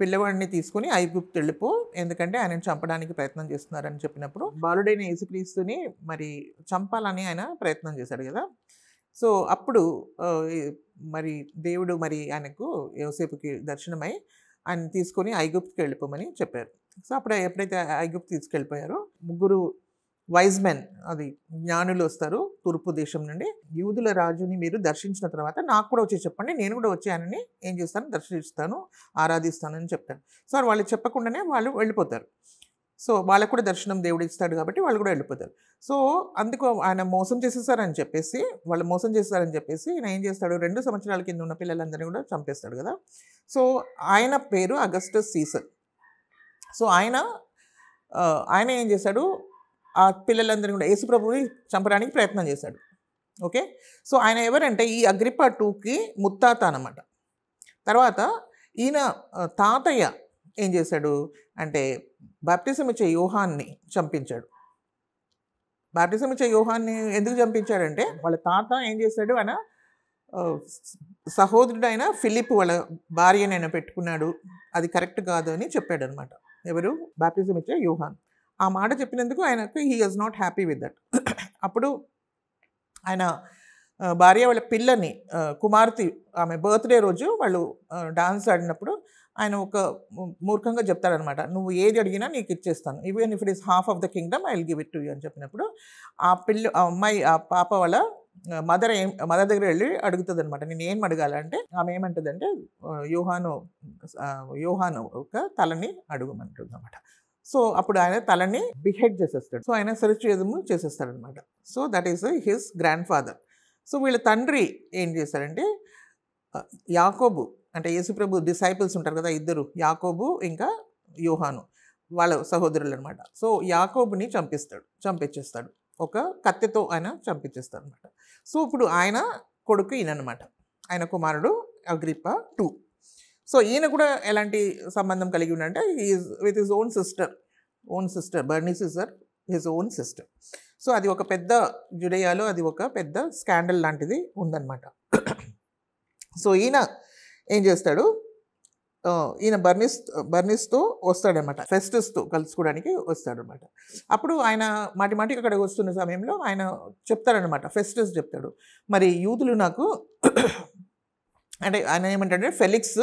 Speaker 1: పిల్లవాడిని తీసుకొని ఐగుప్తు వెళ్ళిపో, ఎందుకంటే ఆయనను చంపడానికి ప్రయత్నం చేస్తున్నారని చెప్పినప్పుడు బాలుడైన యేసుక్రీస్తుని మరి చంపాలని ఆయన ప్రయత్నం చేశాడు కదా. సో అప్పుడు మరి దేవుడు మరి ఆయనకు యోసేపుకి దర్శనమై ఆయన తీసుకొని ఐగుప్తుకి వెళ్ళిపోమని చెప్పారు. సో అప్పుడు ఎప్పుడైతే ఐగుప్తు తీసుకెళ్ళిపోయారో ముగ్గురు వైజ్ మెన్, అది జ్ఞానులు వస్తారు తూర్పు దేశం నుండి. యూదుల రాజుని మీరు దర్శించిన తర్వాత నాకు కూడా వచ్చి చెప్పండి, నేను కూడా వచ్చి ఆయనని ఏం చేస్తాను, దర్శిస్తాను, ఆరాధిస్తానని చెప్తాను. సో వాళ్ళు చెప్పకుండానే వాళ్ళు వెళ్ళిపోతారు. సో వాళ్ళకు కూడా దర్శనం దేవుడు ఇస్తాడు కాబట్టి వాళ్ళు కూడా వెళ్ళిపోతారు. సో అందుకు ఆయన మోసం చేసేసారని చెప్పేసి, వాళ్ళు మోసం చేస్తారని చెప్పేసి ఆయన ఏం చేస్తాడు, 2 సంవత్సరాల కింద ఉన్న పిల్లలందరినీ కూడా చంపేస్తాడు కదా. సో ఆయన పేరు అగస్టస్ సీజర్. సో ఆయన ఏం చేశాడు, ఆ పిల్లలందరినీ కూడా యేసుప్రభుని చంపడానికి ప్రయత్నం చేశాడు. ఓకే. సో ఆయన ఎవరంటే ఈ అగ్రిప్పా 2కి ముత్తాత అన్నమాట. తర్వాత ఈయన తాతయ్య ఏం చేశాడు అంటే బాప్టిజం ఇచ్చే యోహాన్ని చంపించాడు. బాప్టిజం ఇచ్చే యోహాన్ని ఎందుకు చంపించాడంటే వాళ్ళ తాత ఏం చేశాడు, ఆయన సహోదరుడైన ఫిలిప్ వాళ్ళ భార్యని ఆయన పెట్టుకున్నాడు, అది కరెక్ట్ కాదు అని చెప్పాడు అనమాట. ఎవరు, బాప్టిజం ఇచ్చే యోహాన్. ఆ మాట చెప్పినందుకు ఆయనకు he was not happy with that. అప్పుడు ఆయన భార్య వాళ్ళ పిల్లని కుమార్తె ఆమె బర్త్డే రోజు వాళ్ళు డాన్స్ ఆడినప్పుడు ఆయన ఒక మూర్ఖంగా చెప్తాడనమాట, నువ్వు ఏది అడిగినా నీకు ఇచ్చేస్తాను, even if it is half of the Kingdom I will give it to you అని చెప్పినప్పుడు ఆ అమ్మాయి ఆ పాప వాళ్ళ మదర్ దగ్గర వెళ్ళి అడుగుతుంది అనమాట, నేను ఏం అడగాలంటే ఆమె ఏమంటుందంటే యోహాను ఒక తలని అడుగుమంటుంది అనమాట. సో అప్పుడు ఆయన తలని బిహెడ్ చేసేస్తాడు. సో ఆయన శిరచ్ఛేదము చేసేస్తాడు అనమాట. So that is his grand father. So వీళ్ళ తండ్రి ఏం చేశారంటే యాకోబు, అంటే యేసుప్రభు డిసైపుల్స్ ఉంటారు కదా ఇద్దరు, యాకోబు ఇంకా యోహాను, వాళ్ళ సహోదరులు అనమాట. సో యాకోబుని చంపించేస్తాడు, ఒక కత్తితో ఆయన చంపించేస్తాడు అనమాట. సో ఇప్పుడు ఆయన కొడుకు ఈయనమాట, ఆయన కుమారుడు అగ్రిప్పా 2. సో ఈయన కూడా ఎలాంటి సంబంధం కలిగి ఉన్నాడంటే is with his own sister Bernice is his own sister. So అది ఒక పెద్ద జుడేయాలో అది ఒక పెద్ద స్కాండల్ లాంటిది ఉందన్నమాట. సో ఈయన ఏం చేస్తాడు, ఈయన బర్నిస్తో వస్తాడనమాట, ఫెస్టస్తో కలుసుకోవడానికి వస్తాడనమాట. అప్పుడు ఆయన మాటికి అక్కడికి వస్తున్న సమయంలో ఆయన చెప్తాడనమాట, ఫెస్టస్ చెప్తాడు, మరి యూదులు నాకు అంటే ఆయన ఏమంటాడంటే ఫెలిక్స్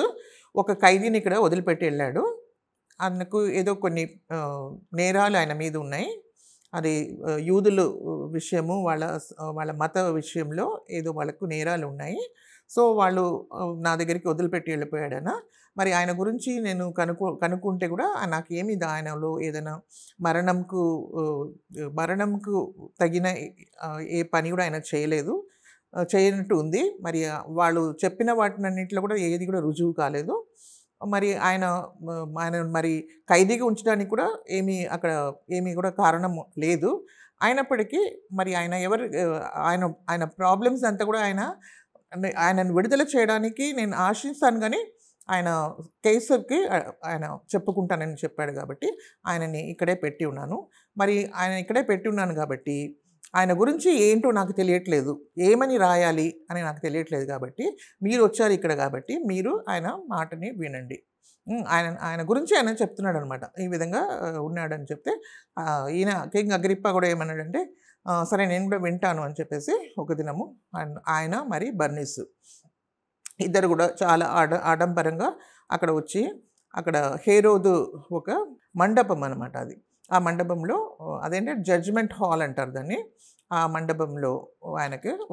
Speaker 1: ఒక ఖైదీని ఇక్కడ వదిలిపెట్టి వెళ్ళాడు, ఆయనకు ఏదో కొన్ని నేరాలు ఆయన మీద ఉన్నాయి, అది యూదుల విషయము వాళ్ళ మత విషయంలో ఏదో వాళ్ళకు నేరాలు ఉన్నాయి, సో వాళ్ళు నా దగ్గరికి వదిలిపెట్టి వెళ్ళిపోయాడనా, మరి ఆయన గురించి నేను కనుక్కుంటే కూడా నాకేమి ఆయనలో ఏదైనా మరణంకు తగిన ఏ పని కూడా ఆయన చేయనట్టు ఉంది, మరి వాళ్ళు చెప్పిన వాటినన్నింటిలో కూడా ఏది కూడా రుజువు కాలేదు, మరి ఆయన మరి ఖైదీగా ఉంచడానికి కూడా ఏమీ కూడా కారణం లేదు, అయినప్పటికీ మరి ఆయన ప్రాబ్లమ్స్ అంతా కూడా ఆయనను విడుదల చేయడానికి నేను ఆశిస్తాను, కానీ ఆయన కేసర్కి ఆయన చెప్పుకుంటానని చెప్పాడు కాబట్టి ఆయనని ఇక్కడే పెట్టి ఉన్నాను. మరి ఆయన ఇక్కడే పెట్టి ఉన్నాను కాబట్టి ఆయన గురించి ఏంటో నాకు తెలియట్లేదు, ఏమని రాయాలి అని నాకు తెలియట్లేదు, కాబట్టి మీరు వచ్చారు ఇక్కడ కాబట్టి మీరు ఆయన మాటని వినండి. ఆయన గురించి ఆయన చెప్తున్నాడు అనమాట, ఈ విధంగా ఉన్నాడని చెప్తే ఈయన కింగ్ అగ్రిప్పా కూడా ఏమన్నాడంటే సరే నేను కూడా వింటాను అని చెప్పేసి ఒక దినము ఆయన మరి బర్నిస్ ఇద్దరు కూడా చాలా ఆడంబరంగా అక్కడ వచ్చి, అక్కడ హేరోదు ఒక మండపం అనమాట, అది ఆ మండపంలో అదేంటే జడ్జ్మెంట్ హాల్ అంటారు దాన్ని, ఆ మండపంలో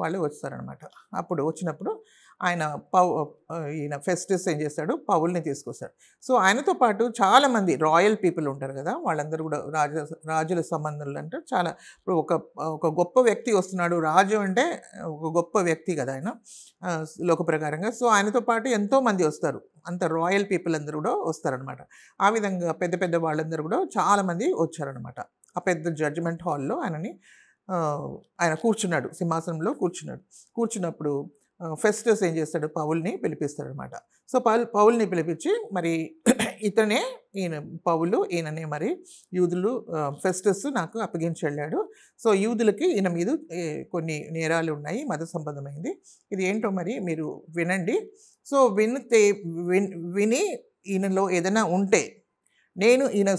Speaker 1: వాళ్ళు వస్తారనమాట. అప్పుడు వచ్చినప్పుడు ఈయన ఫెస్టస్ ఏం చేస్తాడు, పౌల్ని తీసుకొస్తాడు. సో ఆయనతో పాటు చాలామంది రాయల్ పీపుల్ ఉంటారు కదా, వాళ్ళందరూ కూడా రాజుల సంబంధాలు అంటే చాలా, ఇప్పుడు ఒక గొప్ప వ్యక్తి వస్తున్నాడు, రాజు అంటే ఒక గొప్ప వ్యక్తి కదా ఆయన లోక ప్రకారంగా. సో ఆయనతో పాటు ఎంతోమంది వస్తారు, అంత రాయల్ పీపుల్ అందరూ కూడా వస్తారనమాట. ఆ విధంగా పెద్ద పెద్ద వాళ్ళందరూ కూడా చాలామంది వచ్చారనమాట. ఆ పెద్ద జడ్జిమెంట్ హాల్లో ఆయన కూర్చున్నాడు, సింహాసనంలో కూర్చున్నప్పుడు ఫెస్టస్ ఏం చేస్తాడు, పౌల్ని పిలిపిస్తాడనమాట. సో పౌల్ని పిలిపించి మరి ఈయననే మరి యూదులు ఫెస్టస్ నాకు అప్పగించి వెళ్ళాడు, సో యూదులకి ఈయన మీద కొన్ని నేరాలు ఉన్నాయి, మత సంబంధమైంది, ఇది ఏంటో మరి మీరు వినండి. సో విని ఈయనలో ఏదైనా ఉంటే నేను ఈయన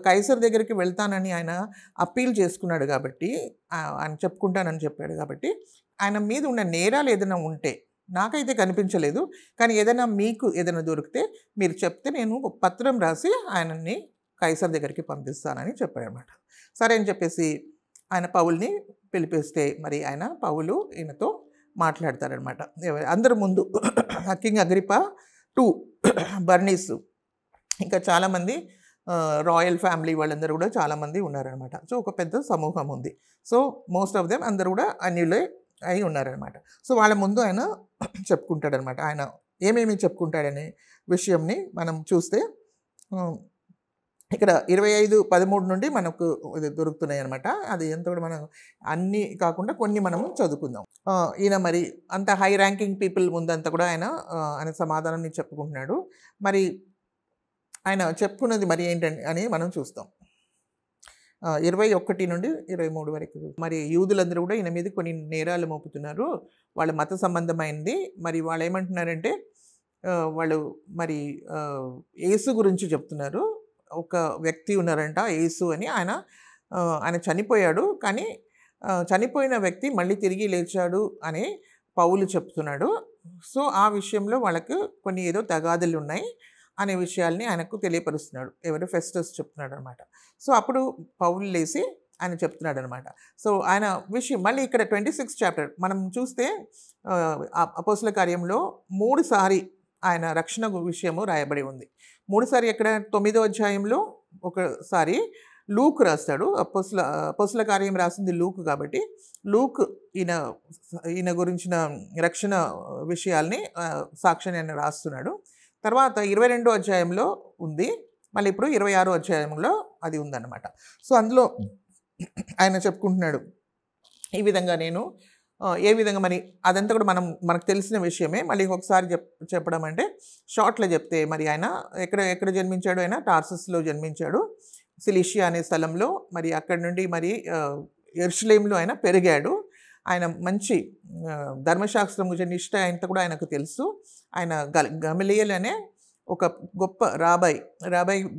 Speaker 1: కైసర్ దగ్గరికి వెళ్తానని ఆయన అప్పీల్ చేసుకున్నాడు కాబట్టి, ఆయన చెప్పుకుంటానని చెప్పాడు కాబట్టి ఆయన మీద ఉన్న నేరాలు ఏదైనా ఉంటే నాకైతే కనిపించలేదు. కానీ ఏదైనా మీకు ఏదైనా దొరికితే మీరు చెప్తే నేను ఒక పత్రం రాసి ఆయనని కైసర్ దగ్గరికి పంపిస్తానని చెప్పాడనమాట. సరే అని చెప్పేసి ఆయన పౌలుని పిలిపిస్తే మరి ఆయన పౌలు ఈయనతో మాట్లాడతారనమాట. అందరి ముందు కింగ్ అగ్రిప్పా 2 బర్నీస్ ఇంకా చాలామంది రాయల్ ఫ్యామిలీ వాళ్ళందరూ కూడా చాలామంది ఉన్నారనమాట. సో ఒక పెద్ద సమూహం ఉంది. సో మోస్ట్ ఆఫ్ దెమ్ అందరూ కూడా అన్యులే అయి ఉన్నారనమాట. సో వాళ్ళ ముందు ఆయన చెప్పుకుంటాడనమాట. ఆయన ఏమేమి చెప్పుకుంటాడనే విషయంని మనం చూస్తే ఇక్కడ 25:13 నుండి మనకు ఇది దొరుకుతున్నాయి అనమాట. అది ఎంత కూడా మనం అన్నీ కాకుండా కొన్ని మనము చదువుకుందాం. ఈయన మరి అంత హై ర్యాంకింగ్ పీపుల్ ముందంతా కూడా ఆయన సమాధానం చెప్పుకుంటున్నాడు. మరి ఆయన చెప్పుకున్నది మరి ఏంటంటే అని మనం చూస్తాం. 21 నుండి 23 వరకు. మరి యూదులందరూ కూడా ఈయన మీద కొన్ని నేరాలు మోపుతున్నారు. వాళ్ళ మత సంబంధమైంది. మరి వాళ్ళు ఏమంటున్నారంటే వాళ్ళు మరి యేసు గురించి చెప్తున్నారు. ఒక వ్యక్తి ఉన్నారంట యేసు అని. ఆయన చనిపోయాడు. కానీ చనిపోయిన వ్యక్తి మళ్ళీ తిరిగి లేచాడు అని పౌలు చెప్తున్నాడు. సో ఆ విషయంలో వాళ్ళకు కొన్ని ఏదో తగాదులు ఉన్నాయి అనే విషయాల్ని ఆయనకు తెలియపరుస్తున్నాడు. ఎవరు? ఫెస్టస్ చెప్తున్నాడు అనమాట. సో అప్పుడు పౌలు లేసి ఆయన చెప్తున్నాడు అనమాట. సో ఆయన విషయం మళ్ళీ ఇక్కడ 26 చాప్టర్ మనం చూస్తే అపోస్తల కార్యంలో 3 సారి ఆయన రక్షణ విషయము రాయబడి ఉంది. 3 సారి ఎక్కడ? 9వ అధ్యాయంలో ఒకసారి లూక్ రాస్తాడు. అపోస్తల కార్యం రాసింది లూక్ కాబట్టి లూక్ ఈయన గురించిన రక్షణ విషయాల్ని సాక్ష్యాన్ని ఆయన రాస్తున్నాడు. తర్వాత 22వ అధ్యాయంలో ఉంది. మళ్ళీ ఇప్పుడు 26వ అధ్యాయంలో అది ఉందన్నమాట. సో అందులో ఆయన చెప్పుకుంటున్నాడు ఈ విధంగా నేను ఏ విధంగా మరి అదంతా కూడా మనకు తెలిసిన విషయమే. మళ్ళీ ఇంకొకసారి చెప్పడం అంటే షార్ట్లో చెప్తే మరి ఆయన ఎక్కడ జన్మించాడు? ఆయన టార్సస్లో జన్మించాడు, సిలిషియా అనే స్థలంలో. మరి అక్కడి నుండి మరి యెరూషలేములో ఆయన పెరిగాడు. ఆయన మంచి ధర్మశాస్త్రం గురించి నిష్ట ఆయనతో కూడా ఆయనకు తెలుసు. ఆయన గమలీయేల్ అనే ఒక గొప్ప రాబాయ్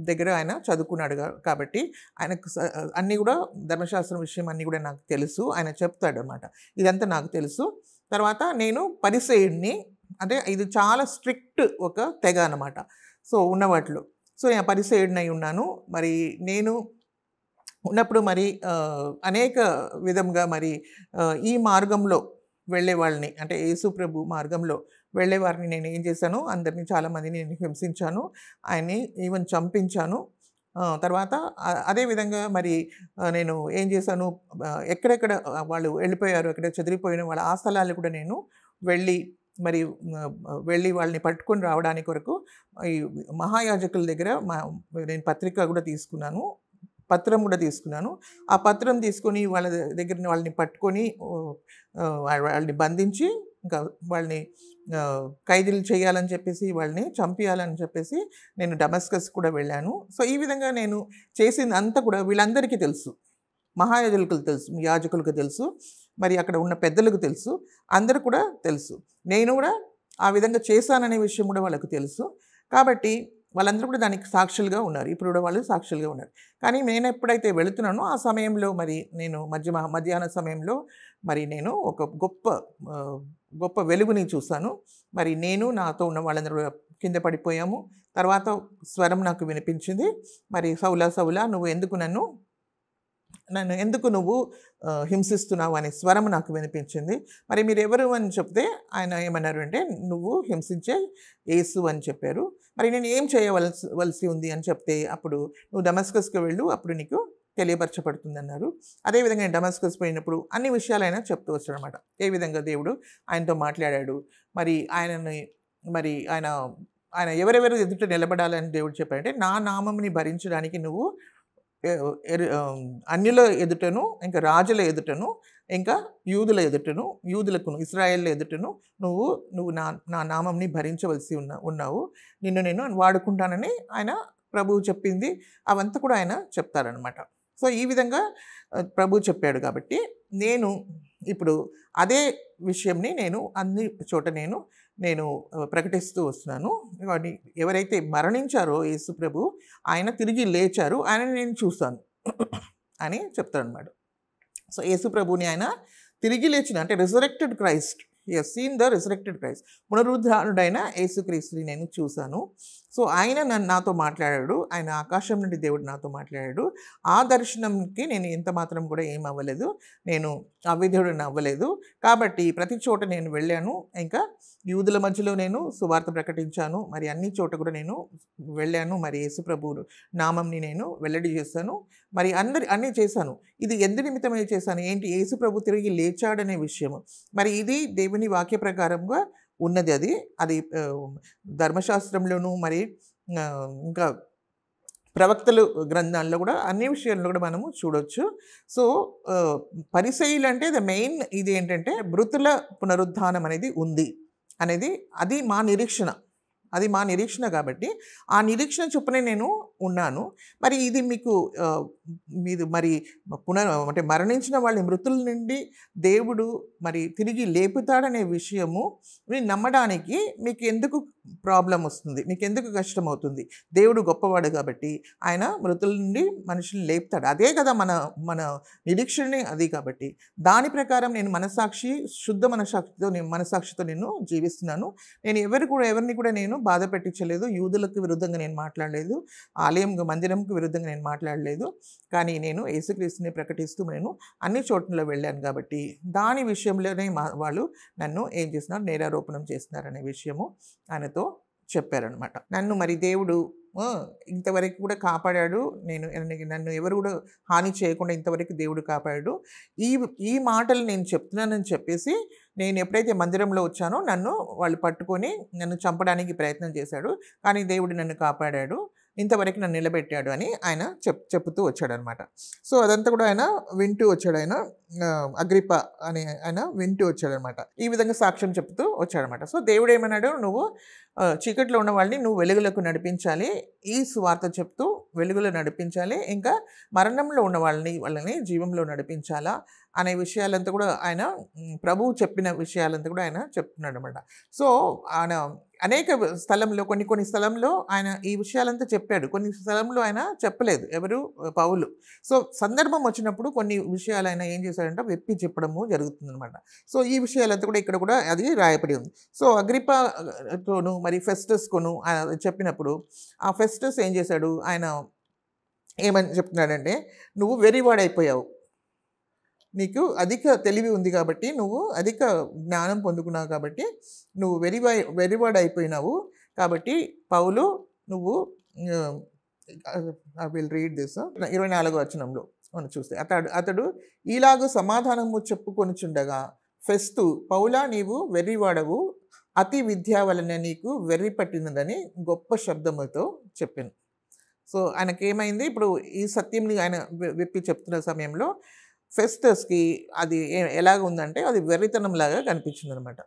Speaker 1: దగ్గర ఆయన చదువుకున్నాడు కాబట్టి ఆయనకు అన్నీ కూడా ధర్మశాస్త్రం విషయం అన్నీ కూడా నాకు తెలుసు. ఆయన చెప్తాడు అనమాట, ఇదంతా నాకు తెలుసు. తర్వాత నేను పరిసయ్యుడిని, అంటే ఇది చాలా స్ట్రిక్ట్ ఒక తెగ అనమాట. సో ఉన్న వాటిలో సో నేను పరిసయ్యుడినై ఉన్నాను. మరి నేను ఉన్నప్పుడు మరి అనేక విధంగా మరి ఈ మార్గంలో వెళ్ళే వాళ్ళని, అంటే యేసు ప్రభు మార్గంలో వెళ్ళే వారిని నేను ఏం చేశాను? అందరినీ చాలామందిని నేను హింసించాను, ఆయన్ని ఈవెన్ చంపించాను. తర్వాత అదేవిధంగా మరి నేను ఏం చేశాను? ఎక్కడెక్కడ వాళ్ళు వెళ్ళిపోయారు, ఎక్కడ చెదిరిపోయిన వాళ్ళ ఆ స్థలాలు కూడా నేను వెళ్ళి వాళ్ళని పట్టుకొని రావడానికి కొరకు ఈ మహాయాజకుల దగ్గర నేను పత్రిక కూడా తీసుకున్నాను, పత్రం కూడా తీసుకున్నాను. ఆ పత్రం తీసుకొని వాళ్ళ దగ్గర వాళ్ళని పట్టుకొని వాళ్ళని బంధించి ఇంకా వాళ్ళని ఖైదీలు చేయాలని చెప్పేసి వాళ్ళని చంపేయాలని చెప్పేసి నేను డమస్కస్ కూడా వెళ్ళాను. సో ఈ విధంగా నేను చేసింది అంతా కూడా వీళ్ళందరికీ తెలుసు, మహాయాజకులకు తెలుసు, యాజకులకు తెలుసు, మరి అక్కడ ఉన్న పెద్దలకు తెలుసు, అందరూ కూడా తెలుసు. నేను కూడా ఆ విధంగా చేశాననే విషయం కూడా వాళ్ళకు తెలుసు. కాబట్టి వాళ్ళందరూ కూడా దానికి సాక్షులుగా ఉన్నారు. ఇప్పుడు కూడా వాళ్ళు సాక్షులుగా ఉన్నారు. కానీ నేను ఎప్పుడైతే వెళుతున్నానో ఆ సమయంలో మరి నేను మధ్యాహ్న సమయంలో మరి నేను ఒక గొప్ప వెలుగుని చూశాను. మరి నేను నాతో ఉన్న వాళ్ళందరూ కింద పడిపోయాము. తర్వాత స్వరం నాకు వినిపించింది, మరి సౌలా సౌలా నువ్వు ఎందుకు నువ్వు హింసిస్తున్నావు అనే స్వరం నాకు వినిపించింది. మరి మీరు ఎవరు అని చెప్తే ఆయన ఏమన్నారు అంటే నువ్వు హింసించే యేసు అని చెప్పారు. మరి నేను ఏం చేయవలసి ఉంది అని చెప్తే అప్పుడు నువ్వు డమస్కస్కి వెళ్ళు, అప్పుడు నీకు తెలియపరచబడుతుంది అన్నారు. అదేవిధంగా నేను డమస్కస్ పోయినప్పుడు అన్ని విషయాలు ఆయన చెప్తూ వచ్చాడు అనమాట. ఏ విధంగా దేవుడు ఆయనతో మాట్లాడాడు, మరి ఆయన ఎవరెవరు ఎదుట నిలబడాలని దేవుడు చెప్పాడంటే నా నామంని భరించడానికి నువ్వు అన్యుల ఎదుటను, ఇంకా రాజుల ఎదుటను, ఇంకా యూదుల ఎదుటను, యూదులకును ఇశ్రాయేళ్ల ఎదుటను నువ్వు నా నామంని భరించవలసి ఉన్నావు, నిన్ను నేను వాడుకుంటానని ఆయన ప్రభువు చెప్పింది అవంతా కూడా ఆయన చెప్తారనమాట. సో ఈ విధంగా ప్రభువు చెప్పాడు కాబట్టి నేను ఇప్పుడు అదే విషయంని నేను అన్ని చోట నేను ప్రకటిస్తూ వస్తున్నాను. ఎవరైతే మరణించారో యేసు ప్రభు ఆయన తిరిగి లేచారు, ఆయనని నేను చూస్తాను అని చెప్తాడు అన్నమాట. సో యేసు ప్రభుని ఆయన తిరిగి లేచిన అంటే resurrected Christ, seen the resurrected Christ, పునరుద్ధానుడైన యేసుక్రీస్తుని నేను చూశాను. సో ఆయన నాతో మాట్లాడాడు, ఆయన ఆకాశం నుండి దేవుడు నాతో మాట్లాడాడు. ఆ దర్శనంకి నేను ఎంత మాత్రం కూడా ఏం అవ్వలేదు, నేను అవిధేయుడిని అవ్వలేదు. కాబట్టి ప్రతి చోట నేను వెళ్ళాను, ఇంకా యూదుల మధ్యలో నేను సువార్త ప్రకటించాను, మరి అన్ని చోట కూడా నేను వెళ్ళాను, మరి యేసుప్రభు నామంని నేను వెల్లడి చేశాను, మరి అన్నీ చేశాను. ఇది ఎందు నిమిత్తమే చేశాను, ఏంటి, యేసుప్రభు తిరిగి లేచాడనే విషయము. మరి ఇది దేవుని వాక్య ప్రకారంగా ఉన్నది. అది ధర్మశాస్త్రంలోనూ మరి ఇంకా ప్రవక్తలు గ్రంథాల్లో కూడా అన్ని విషయాల్లో కూడా మనము చూడొచ్చు. సో పరిసయ్యులు అంటే ద మెయిన్ ఇది ఏంటంటే మృతుల పునరుద్ధానం అనేది ఉంది అనేది, అది మా నిరీక్షణ కాబట్టి ఆ నిరీక్షణ చొప్పునే నేను ఉన్నాను. మరి ఇది మీకు మీరు మరి అంటే మరణించిన వాళ్ళ మృతుల నుండి దేవుడు మరి తిరిగి లేపుతాడనే విషయము నమ్మడానికి మీకు ఎందుకు ప్రాబ్లం వస్తుంది, మీకు ఎందుకు కష్టమవుతుంది? దేవుడు గొప్పవాడు కాబట్టి ఆయన మృతుల నుండి మనుషుల్ని లేపుతాడు. అదే కదా మన నిరీక్షణే అది. కాబట్టి దాని ప్రకారం నేను శుద్ధ మనసాక్షితో నేను జీవిస్తున్నాను. నేను ఎవరిని కూడా నేను బాధ పెట్టించలేదు, యూదులకు విరుద్ధంగా నేను మాట్లాడలేదు, మందిరంకు విరుద్ధంగా నేను మాట్లాడలేదు. కానీ నేను యేసుక్రీస్తుని ప్రకటిస్తూ నేను అన్ని చోట్ల వెళ్ళాను కాబట్టి దాని విషయంలోనే వాళ్ళు నన్ను ఏం చేస్తున్నారు, నేరారోపణం చేస్తున్నారనే విషయము ఆయనతో చెప్పారనమాట. నన్ను మరి దేవుడు ఇంతవరకు కూడా కాపాడాడు, నన్ను ఎవరు కూడా హాని చేయకుండా ఇంతవరకు దేవుడు కాపాడాడు. ఈ మాటలు నేను చెప్తున్నానని చెప్పేసి నేను ఎప్పుడైతే మందిరంలో వచ్చానో నన్ను వాళ్ళు పట్టుకొని నన్ను చంపడానికి ప్రయత్నం చేశాడు, కానీ దేవుడు నన్ను కాపాడాడు, ఇంతవరకు నన్ను నిలబెట్టాడు అని ఆయన చెప్తూ వచ్చాడనమాట. సో అదంతా కూడా ఆయన వింటూ వచ్చాడు. అగ్రిప్ప అని ఆయన వింటూ వచ్చాడనమాట. ఈ విధంగా సాక్ష్యం చెప్తూ వచ్చాడనమాట. సో దేవుడు ఏమన్నాడు, నువ్వు చీకట్లో ఉన్న వాళ్ళని నువ్వు వెలుగులకు నడిపించాలి, ఈ సువార్త చెప్తూ వెలుగులో నడిపించాలి, ఇంకా మరణంలో ఉన్న వాళ్ళని జీవంలో నడిపించాలా అనే విషయాలంతా కూడా ఆయన ప్రభువు చెప్పిన విషయాలంతా కూడా ఆయన చెప్తున్నాడు అనమాట. సో ఆయన అనేక స్థలంలో కొన్ని స్థలంలో ఆయన ఈ విషయాలంతా చెప్పాడు, కొన్ని స్థలంలో ఆయన చెప్పలేదు, ఎవరు, పౌలు. సో సందర్భం వచ్చినప్పుడు కొన్ని విషయాలు ఆయన ఏం చేశాడంటే వెప్పి చెప్పడము జరుగుతుందన్నమాట. సో ఈ విషయాలంతా కూడా ఇక్కడ కూడా అది రాయపడి ఉంది. సో అగ్రిప్పతోను మరి ఫెస్టస్కోను చెప్పినప్పుడు ఆ ఫెస్టస్ ఏం చేశాడు, ఆయన ఏమని చెప్తున్నాడంటే, నువ్వు వెర్రివాడైపోయావు, నీకు అధిక తెలివి ఉంది కాబట్టి, నువ్వు అధిక జ్ఞానం పొందుకున్నావు కాబట్టి నువ్వు వెరివాడ్ అయిపోయినావు. కాబట్టి పౌలు నువ్వు ఐ విల్ రీడ్ దిస్ 24వ వచనంలో మనం చూస్తే అతడు ఈలాగు సమాధానము చెప్పుకొనిచుండగా ఫెస్తు, పౌలా నీవు వెర్రివాడవు, అతి విద్య వలన నీకు వెర్రి పట్టినదని గొప్ప శబ్దముతో చెప్పాను. సో ఆయనకేమైంది, ఇప్పుడు ఈ సత్యంని ఆయన విప్పి చెప్తున్న సమయంలో ఫెస్టస్కి అది ఎలాగ ఉందంటే అది వెర్రితనంలాగా కనిపించింది అనమాట.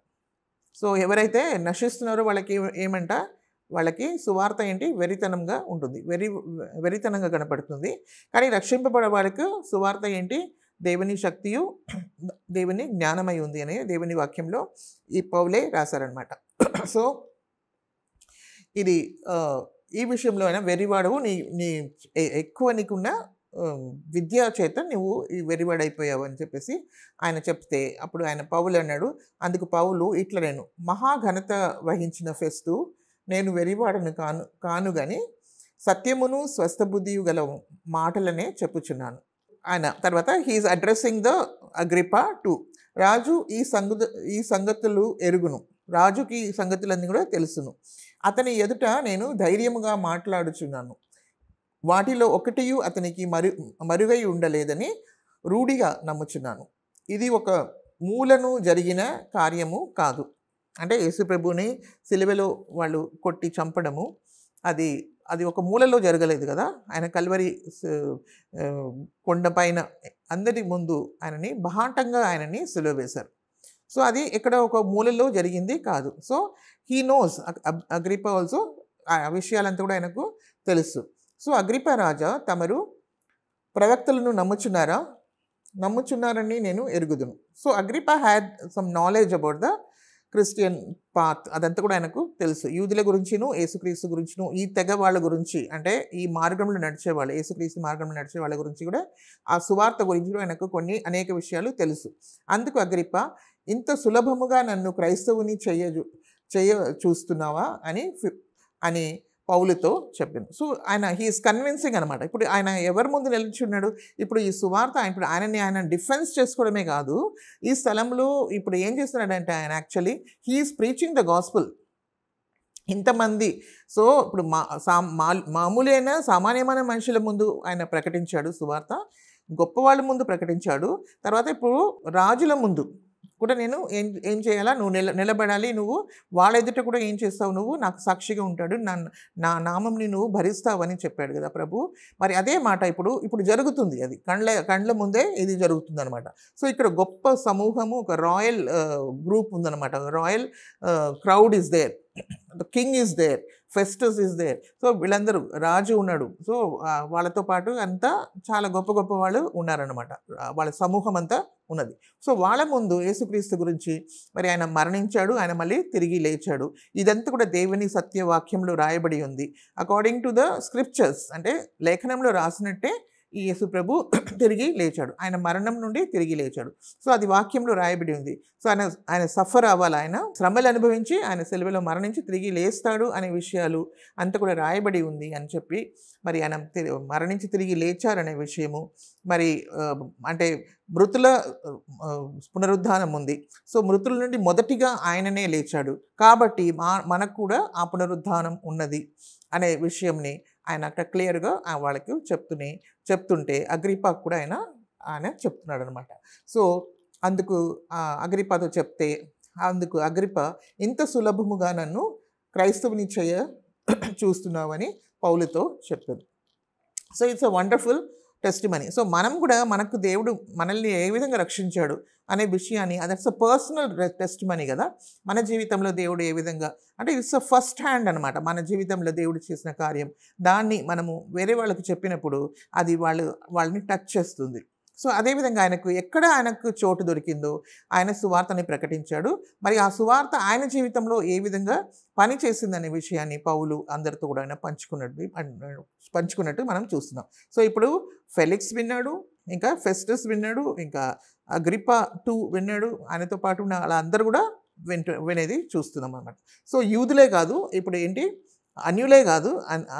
Speaker 1: సో ఎవరైతే నశిస్తున్నారో వాళ్ళకి సువార్త ఏంటి, వెర్రితనంగా ఉంటుంది, వెర్రితనంగా కనపడుతుంది. కానీ రక్షింపబడే వాళ్ళకి సువార్త ఏంటి, దేవుని శక్తియు దేవుని జ్ఞానమై ఉంది అని దేవుని వాక్యంలో ఈ పౌలే రాశారనమాట. సో ఇది ఈ విషయంలో అయినా వెర్రివాడవు, నీ ఎక్కువ నీకున్న విద్యా చేత నువ్వు ఈ వెరివాడైపోయావు అని చెప్పేసి ఆయన చెప్తే, అప్పుడు ఆయన పౌలు అన్నాడు, అందుకు పౌలు ఇట్లా, నేను మహాఘనత వహించిన ఫెస్తు, నేను వెరివాడను కాను కానీ సత్యమును స్వస్థబుద్ధియు గల మాటలనే చెప్పుచున్నాను. ఆయన తర్వాత he's addressing the Agrippa to, రాజు ఈ సంగతులు ఎరుగును, రాజుకి ఈ సంగతులన్నీ కూడా తెలుసును, అతని ఎదుట నేను ధైర్యముగా మాట్లాడుచున్నాను, వాటిలో ఒకటియు అతనికి మరుగై ఉండలేదని రూఢిగా నమ్ముచున్నాను. ఇది ఒక మూలను జరిగిన కార్యము కాదు. అంటే యేసుప్రభుని సిలువలో వాళ్ళు కొట్టి చంపడము అది ఒక మూలలో జరగలేదు కదా. ఆయన కల్వరి కొండపైన అందరి ముందు ఆయనని బహాటంగా ఆయనని సిలువ వేశారు. సో అది ఎక్కడ ఒక మూలలో జరిగింది కాదు. So he knows, Agrippa also ఆ విషయాలంతా కూడా ఆయనకు తెలుసు. సో అగ్రిప్ప రాజా, తమరు ప్రవక్తలను నమ్ముచున్నారని నేను ఎరుగుదును. So Agrippa had some knowledge about the Christian path అదంతా కూడా ఆయనకు తెలుసు. యూదుల గురించిను, యేసుక్రీస్తు గురించిను, ఈ తెగ వాళ్ళ గురించి, అంటే ఈ మార్గంలో నడిచేవాళ్ళు, యేసుక్రీస్తు మార్గంలో నడిచే వాళ్ళ గురించి కూడా, ఆ సువార్త గురించి కూడా ఆయనకు అనేక విషయాలు తెలుసు. అందుకు అగ్రిప్ప, ఇంత సులభముగా నన్ను క్రైస్తవుని చేయ చూస్తున్నావా అని పౌలుతో చెప్పాను. సో ఆయన హీఈస్ కన్విన్సింగ్ అనమాట. ఇప్పుడు ఆయన ఎవరి ముందు నిలిచున్నాడు? ఇప్పుడు ఈ సువార్త ఇప్పుడు ఆయన డిఫెన్స్ చేసుకోవడమే కాదు, ఈ స్థలంలో ఇప్పుడు ఏం చేస్తున్నాడంటే ఆయన actually he is preaching the gospel ఇంతమంది. సో ఇప్పుడు మామూలైన సామాన్యమైన మనుషుల ముందు ఆయన ప్రకటించాడు సువార్త, గొప్పవాళ్ళ ముందు ప్రకటించాడు. తర్వాత ఇప్పుడు రాజుల ముందు కూడా నేను ఏం చేయాలా, నువ్వు నిలబడాలి, నువ్వు వాళ్ళ ఎదుట కూడా ఏం చేస్తావు, నువ్వు నాకు సాక్షిగా ఉంటాడు, నా నామంని నువ్వు భరిస్తావని చెప్పాడు కదా ప్రభు. మరి అదే మాట ఇప్పుడు జరుగుతుంది, అది కండ్ల ముందే ఇది జరుగుతుంది అనమాట. సో ఇక్కడ గొప్ప సమూహము, ఒక రాయల్ గ్రూప్ ఉందన్నమాట, royal crowd is there, the king is there, Festus is there. So వీళ్ళందరూ, రాజు ఉన్నాడు, సో వాళ్ళతో పాటు అంతా చాలా గొప్ప గొప్ప వాళ్ళు ఉన్నారనమాట, వాళ్ళ సమూహం అంతా ఉన్నది. సో వాళ్ళ ముందు యేసుక్రీస్తు గురించి, మరి ఆయన మరణించాడు, ఆయన మళ్ళీ తిరిగి లేచాడు, ఇదంతా కూడా దేవుని సత్యవాక్యంలో రాయబడి ఉంది. అకార్డింగ్ టు ద స్క్రిప్చర్స్, అంటే లేఖనంలో రాసినట్టే ఈ యేసు ప్రభు తిరిగి లేచాడు, ఆయన మరణం నుండి తిరిగి లేచాడు. సో అది వాక్యంలో రాయబడి ఉంది. సో ఆయన సఫర్ అవ్వాలి, ఆయన శ్రమలు అనుభవించి ఆయన సిలువలో మరణించి తిరిగి లేస్తాడు అనే విషయాలు అంతా కూడా రాయబడి ఉంది అని చెప్పి, మరి ఆయన మరణించి తిరిగి లేచారనే విషయము, మరి అంటే మృతుల పునరుద్ధానం ఉంది. సో మృతుల నుండి మొదటిగా ఆయననే లేచాడు, కాబట్టి మనకు కూడా ఆ పునరుద్ధానం ఉన్నది అనే విషయంని ఆయన అక్కడ క్లియర్గా వాళ్ళకి చెప్తుంటే అగ్రిపాకు కూడా ఆయన చెప్తున్నాడు అనమాట. సో అందుకు అగ్రిపాతో చెప్తే, అందుకు అగ్రిప, ఇంత సులభముగా నన్ను క్రైస్తవుని చూస్తున్నావని పౌలుతో చెప్పాడు. So it's a wonderful testimony. So మనం కూడా మనకు దేవుడు మనల్ని ఏ విధంగా రక్షించాడు అనే విషయాన్ని, దట్స్ అ పర్సనల్ టెస్టిమనీ కదా. మన జీవితంలో దేవుడు ఏ విధంగా, అంటే ఇట్స్ అ ఫస్ట్ హ్యాండ్ అనమాట, మన జీవితంలో దేవుడు చేసిన కార్యం, దాన్ని మనము వేరే వాళ్ళకు చెప్పినప్పుడు అది వాళ్ళని టచ్ చేస్తుంది. సో అదేవిధంగా ఎక్కడ ఆయనకు చోటు దొరికిందో ఆయన సువార్తని ప్రకటించాడు. మరి ఆ సువార్త ఆయన జీవితంలో ఏ విధంగా పని చేసిందనే విషయాన్ని పౌలు అందరితో కూడా ఆయన పంచుకున్నట్టు మనం చూస్తున్నాం. సో ఇప్పుడు ఫెలిక్స్ విన్నాడు, ఇంకా ఫెస్టస్ విన్నాడు, ఇంకా అగ్రిప్పా 2 విన్నాడు, ఆయనతో పాటు ఉన్న వాళ్ళందరూ కూడా వినేది చూస్తున్నాం అన్నమాట. సో యూదులే కాదు, ఇప్పుడు అన్యులే కాదు,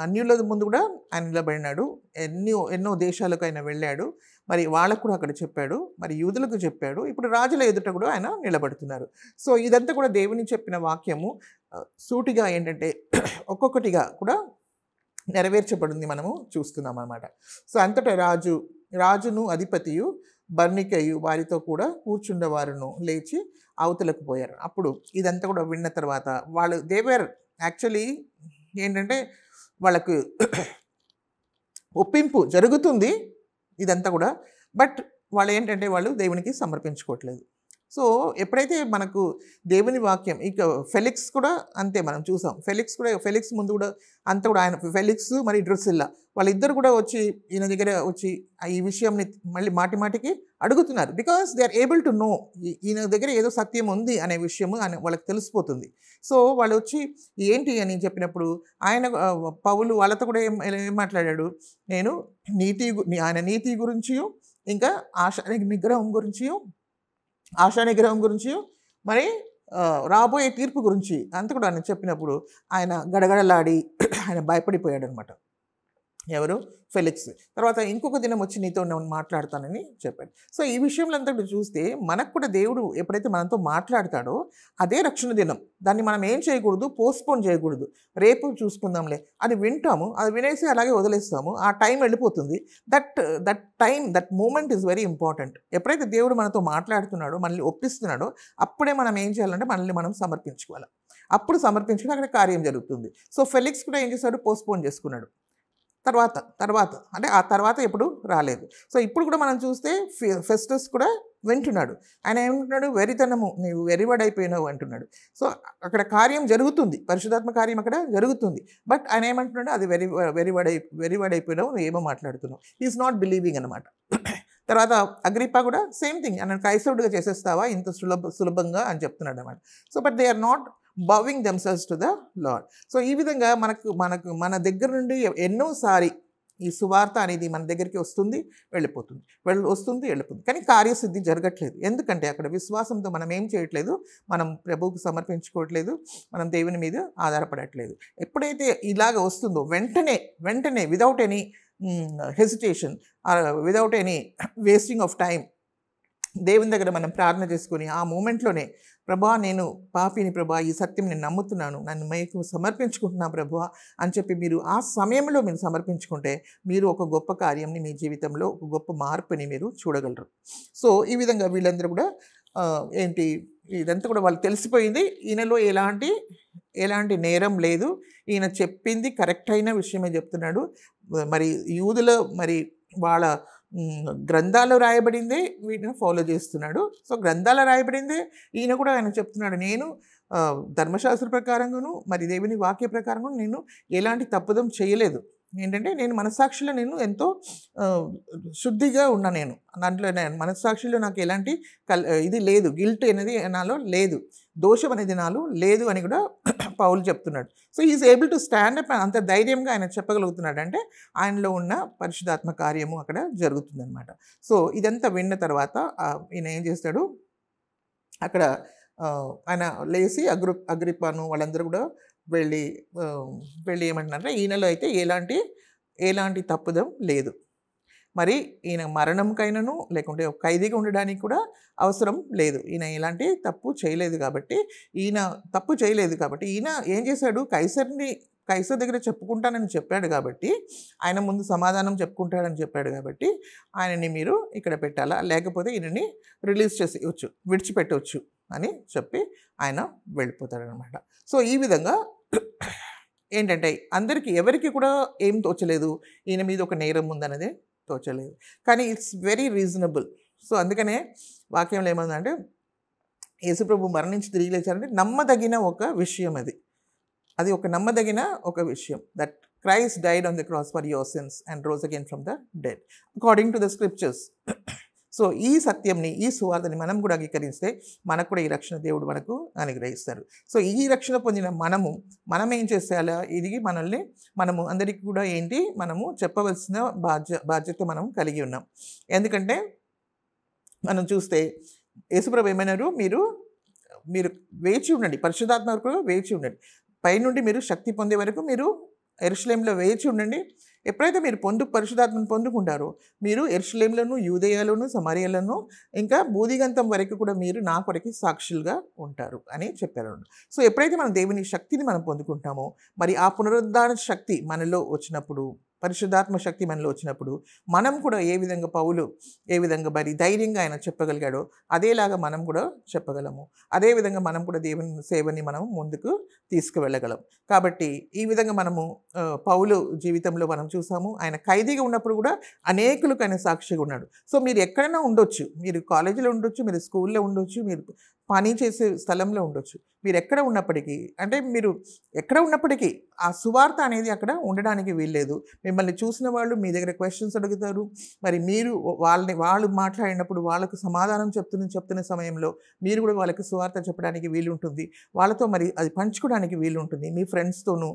Speaker 1: అన్యుల ముందు కూడా ఆయన నిలబడినాడు, ఎన్నో దేశాలకు ఆయన వెళ్ళాడు, మరి వాళ్ళకు కూడా అక్కడ చెప్పాడు, మరి యూదులకు చెప్పాడు, ఇప్పుడు రాజుల ఎదుట కూడా ఆయన నిలబడుతున్నారు. సో ఇదంతా కూడా దేవుని చెప్పిన వాక్యము సూటిగా ఒక్కొక్కటిగా కూడా నెరవేర్చబడింది మనము చూస్తున్నాం అన్నమాట. సో అంతటా రాజును అధిపతియు బర్నికయు వారితో కూడా కూర్చుండేవారును లేచి అవతలకు పోయారు. అప్పుడు ఇదంతా కూడా విన్న తర్వాత వాళ్ళు దేవర్ యాక్చువల్లీ వాళ్ళకు ఒప్పింపు జరుగుతుంది ఇదంతా కూడా, బట్ వాళ్ళు దేవునికి సమర్పించుకోవట్లేదు. సో ఎప్పుడైతే మనకు దేవుని వాక్యం, ఇక ఫెలిక్స్ కూడా అంతే, మనం చూసాం. ఫెలిక్స్ ముందు కూడా అంతా కూడా ఆయన, ఫెలిక్స్ మరి డ్రుసిల్లా వాళ్ళిద్దరు కూడా వచ్చి ఈయన దగ్గర వచ్చి ఈ విషయంని మళ్ళీ మాటికి అడుగుతున్నారు. Because they are able to know, ఈయన దగ్గర ఏదో సత్యం ఉంది అనే విషయము వాళ్ళకి తెలిసిపోతుంది. సో వాళ్ళు వచ్చి ఏంటి అని చెప్పినప్పుడు పౌలు వాళ్ళతో కూడా ఏం మాట్లాడాడు, నేను ఆయన నీతి గురించి, ఇంకా ఆశా నిగ్రహం గురించి, మరి రాబోయే తీర్పు గురించి అంత కూడా ఆయన చెప్పినప్పుడు ఆయన గడగడలాడి ఆయన భయపడిపోయాడు అనమాట. ఎవరు? ఫెలిక్స్. తర్వాత ఇంకొక దినం వచ్చి నీతో నేను మాట్లాడతానని చెప్పాడు. సో ఈ విషయంలో అంతా చూస్తే మనకు కూడా దేవుడు ఎప్పుడైతే మనతో మాట్లాడతాడో అదే రక్షణ దినం. దాన్ని మనం ఏం చేయకూడదు, పోస్ట్పోన్ చేయకూడదు, రేపు చూసుకుందాంలే అది వింటాము, అది వినేసి అలాగే వదిలేస్తాము, ఆ టైం వెళ్ళిపోతుంది. That moment is very important. ఎప్పుడైతే దేవుడు మనతో మాట్లాడుతున్నాడో, మనల్ని ఒప్పిస్తున్నాడో, అప్పుడే మనం ఏం చేయాలంటే మనల్ని మనం సమర్పించుకోవాలి. అప్పుడు సమర్పించుకుని అక్కడ కార్యం జరుగుతుంది. సో ఫెలిక్స్ కూడా ఏం చేశాడు, పోస్ట్పోన్ చేసుకున్నాడు. తర్వాత అంటే ఆ తర్వాత ఎప్పుడు రాలేదు. సో ఇప్పుడు కూడా మనం చూస్తే ఫెస్టస్ కూడా వింటున్నాడు. ఆయన ఏమంటున్నాడు, వెరితనము, నీవు వెరివడైపోయినావు అంటున్నాడు. సో అక్కడ కార్యం జరుగుతుంది, పరిశుధాత్మ కార్యం అక్కడ జరుగుతుంది. బట్ ఆయన ఏమంటున్నాడు, అది వెరివడైపోయినావు, నువ్వు ఏమో మాట్లాడుతున్నావు. ఈజ్ నాట్ బిలీవింగ్ అనమాట. తర్వాత అగ్రిప్ప కూడా సేమ్ థింగ్ అన్న కైసరుడుగా చేసేస్తావా ఇంత సులభంగా అని చెప్తున్నాడు అనమాట. So but they are not bowing themselves to the lord. So ఈ విధంగా మన దగ్గర నుండి ఎన్నోసారి ఈ సువార్త అనేది మన దగ్గరికి వస్తుంది, వెళ్ళిపోతుంది, వెళ్ళిపోతుంది, కానీ కార్యసిద్ధి జరగట్లేదు. ఎందుకంటే అక్కడ విశ్వాసంతో మనం ఏం చేయట్లేదు, మనం ప్రభువుకు సమర్పించుకోవట్లేదు, మనం దేవుని మీద ఆధారపడట్లేదు. ఎప్పుడైతే ఇలాగ వస్తుందో వెంటనే without any hesitation, without any wasting of time దేవుని దగ్గర మనం ప్రార్థన చేసుకొని ఆ మూమెంట్లోనే ప్రభా నేను పాపిని ప్రభా, ఈ సత్యం నేను నమ్ముతున్నాను, నన్ను మీకు సమర్పించుకుంటున్నా ప్రభా అని చెప్పి మీరు ఆ సమయంలో మీరు సమర్పించుకుంటే మీరు ఒక గొప్ప కార్యంని మీ జీవితంలో ఒక గొప్ప మార్పుని మీరు చూడగలరు. సో ఈ విధంగా వీళ్ళందరూ కూడా ఇదంతా కూడా వాళ్ళు తెలిసిపోయింది, ఈయనలో ఎలాంటి నేరం లేదు, ఈయన చెప్పింది కరెక్ట్ అయిన విషయమే చెప్తున్నాడు. మరి యూదుల వాళ్ళ గ్రంథాల్లో రాయబడిందే వీటిని ఫాలో చేస్తున్నాడు. సో గ్రంథాల్లో రాయబడిందే ఈయన కూడా ఆయన చెప్తున్నాడు, నేను ధర్మశాస్త్ర ప్రకారంగాను మరి దేవుని వాక్య ప్రకారంగా నేను ఎలాంటి తప్పుదం చేయలేదు. ఏంటంటే నేను మనస్సాక్షిలో నేను ఎంతో శుద్ధిగా ఉన్నా, నేను దాంట్లో మనస్సాక్షిలో నాకు ఎలాంటి ఇది లేదు, గిల్ట్ అనేది నాలో లేదు, దోషం అనేది నాలో లేదు అని కూడా పౌలు చెప్తున్నాడు. So is able to stand up, అంత ధైర్యంగా ఆయన చెప్పగలుగుతున్నాడు అంటే ఆయనలో ఉన్న పరిశుద్ధాత్మ కార్యము అక్కడ జరుగుతుందన్నమాట. సో ఇదంతా విన్న తర్వాత ఈయన ఏం చేస్తాడు, అక్కడ ఆయన లేచి అగ్రిప్పను వాళ్ళందరూ కూడా వెళ్ళి ఏమంటున్నారంటే ఈయనలో అయితే ఎలాంటి తప్పుదం లేదు, మరి ఈయన మరణంకైనాను లేకుంటే ఖైదీగా ఉండడానికి కూడా అవసరం లేదు, ఈయన ఎలాంటి తప్పు చేయలేదు కాబట్టి ఈయన ఏం చేశాడు, కైసర్ దగ్గర చెప్పుకుంటానని చెప్పాడు కాబట్టి, ఆయన ముందు సమాధానం చెప్పుకుంటాడని చెప్పాడు కాబట్టి ఆయనని మీరు ఇక్కడ పెట్టాలా, లేకపోతే ఈయనని రిలీజ్ చేసేయచ్చు, విడిచిపెట్టవచ్చు అని చెప్పి ఆయన వెళ్ళిపోతాడనమాట. సో ఈ విధంగా ఏంటంటే అందరికీ ఎవరికి కూడా ఏం తోచలేదు, ఈయన మీద ఒక నేరం ఉందనేది తోచలేదు, కానీ ఇట్స్ వెరీ రీజనబుల్. సో అందుకనే వాక్యంలో ఏమందంటే యేసుప్రభు మరణించి తిరిగి లేచారంటే నమ్మదగిన ఒక విషయం, అది ఒక నమ్మదగిన ఒక విషయం, that Christ died on the cross for your sins and rose again from the dead according to the scriptures. So ఈ సత్యంని, ఈ సువార్తని మనం కూడా అంగీకరిస్తే మనకు కూడా ఈ రక్షణ దేవుడు మనకు అనుగ్రహిస్తారు. సో ఈ రక్షణ పొందిన మనం ఏం చేసేయాలా, ఇది మనము అందరికీ కూడా మనము చెప్పవలసిన బాధ్యత మనం కలిగి ఉన్నాం. ఎందుకంటే మనం చూస్తే యేసుప్రభు ఏమన్నారు, మీరు వేచి ఉండండి, పరిశుద్ధాత్మ వరకు వేచి ఉండండి, పైనుండి మీరు శక్తి పొందే వరకు మీరు యెరూషలేములో వేచి ఉండండి. ఎప్పుడైతే మీరు పరిశుద్ధాత్మను పొందుకుంటారో మీరు యెరూషలేములోను, యూదయలోను, సమరయలోను ఇంకా బూదిగంతం వరకు కూడా మీరు నా కొరకు సాక్షులుగా ఉంటారు అని చెప్పారు. సో ఎప్పుడైతే మనం దేవుని శక్తిని మనం పొందుకుంటామో, మరి ఆ పునరుద్ధారణ శక్తి మనలో వచ్చినప్పుడు, పరిశుద్ధాత్మ శక్తి మనలో వచ్చినప్పుడు మనం కూడా ఏ విధంగా పౌలు ఏ విధంగా మరి ధైర్యంగా ఆయన చెప్పగలిగాడో అదేలాగా మనం కూడా చెప్పగలము. అదేవిధంగా మనం కూడా దేవుని సేవని మనం ముందుకు తీసుకువెళ్ళగలం. కాబట్టి ఈ విధంగా మనము పౌలు జీవితంలో మనం చూసాము. ఆయన ఖైదీగా ఉన్నప్పుడు కూడా అనేకులకు ఆయన సాక్షిగా ఉన్నాడు. సో మీరు ఎక్కడైనా ఉండొచ్చు, మీరు కాలేజీలో ఉండొచ్చు, మీరు స్కూల్లో ఉండొచ్చు, మీరు పని చేసే స్థలంలో ఉండొచ్చు, మీరు ఎక్కడ ఉన్నప్పటికీ, అంటే మీరు ఎక్కడ ఉన్నప్పటికీ ఆ సువార్త అనేది అక్కడ ఉండడానికి వీల్లేదు. మిమ్మల్ని చూసిన వాళ్ళు మీ దగ్గర క్వశ్చన్స్ అడుగుతారు. మరి మీరు వాళ్ళు మాట్లాడినప్పుడు వాళ్ళకు సమాధానం చెప్తున్న సమయంలో మీరు కూడా వాళ్ళకి సువార్త చెప్పడానికి వీలు ఉంటుంది, వాళ్ళతో మరి అది పంచుకోవడానికి వీలు ఉంటుంది. మీ ఫ్రెండ్స్తోనూ,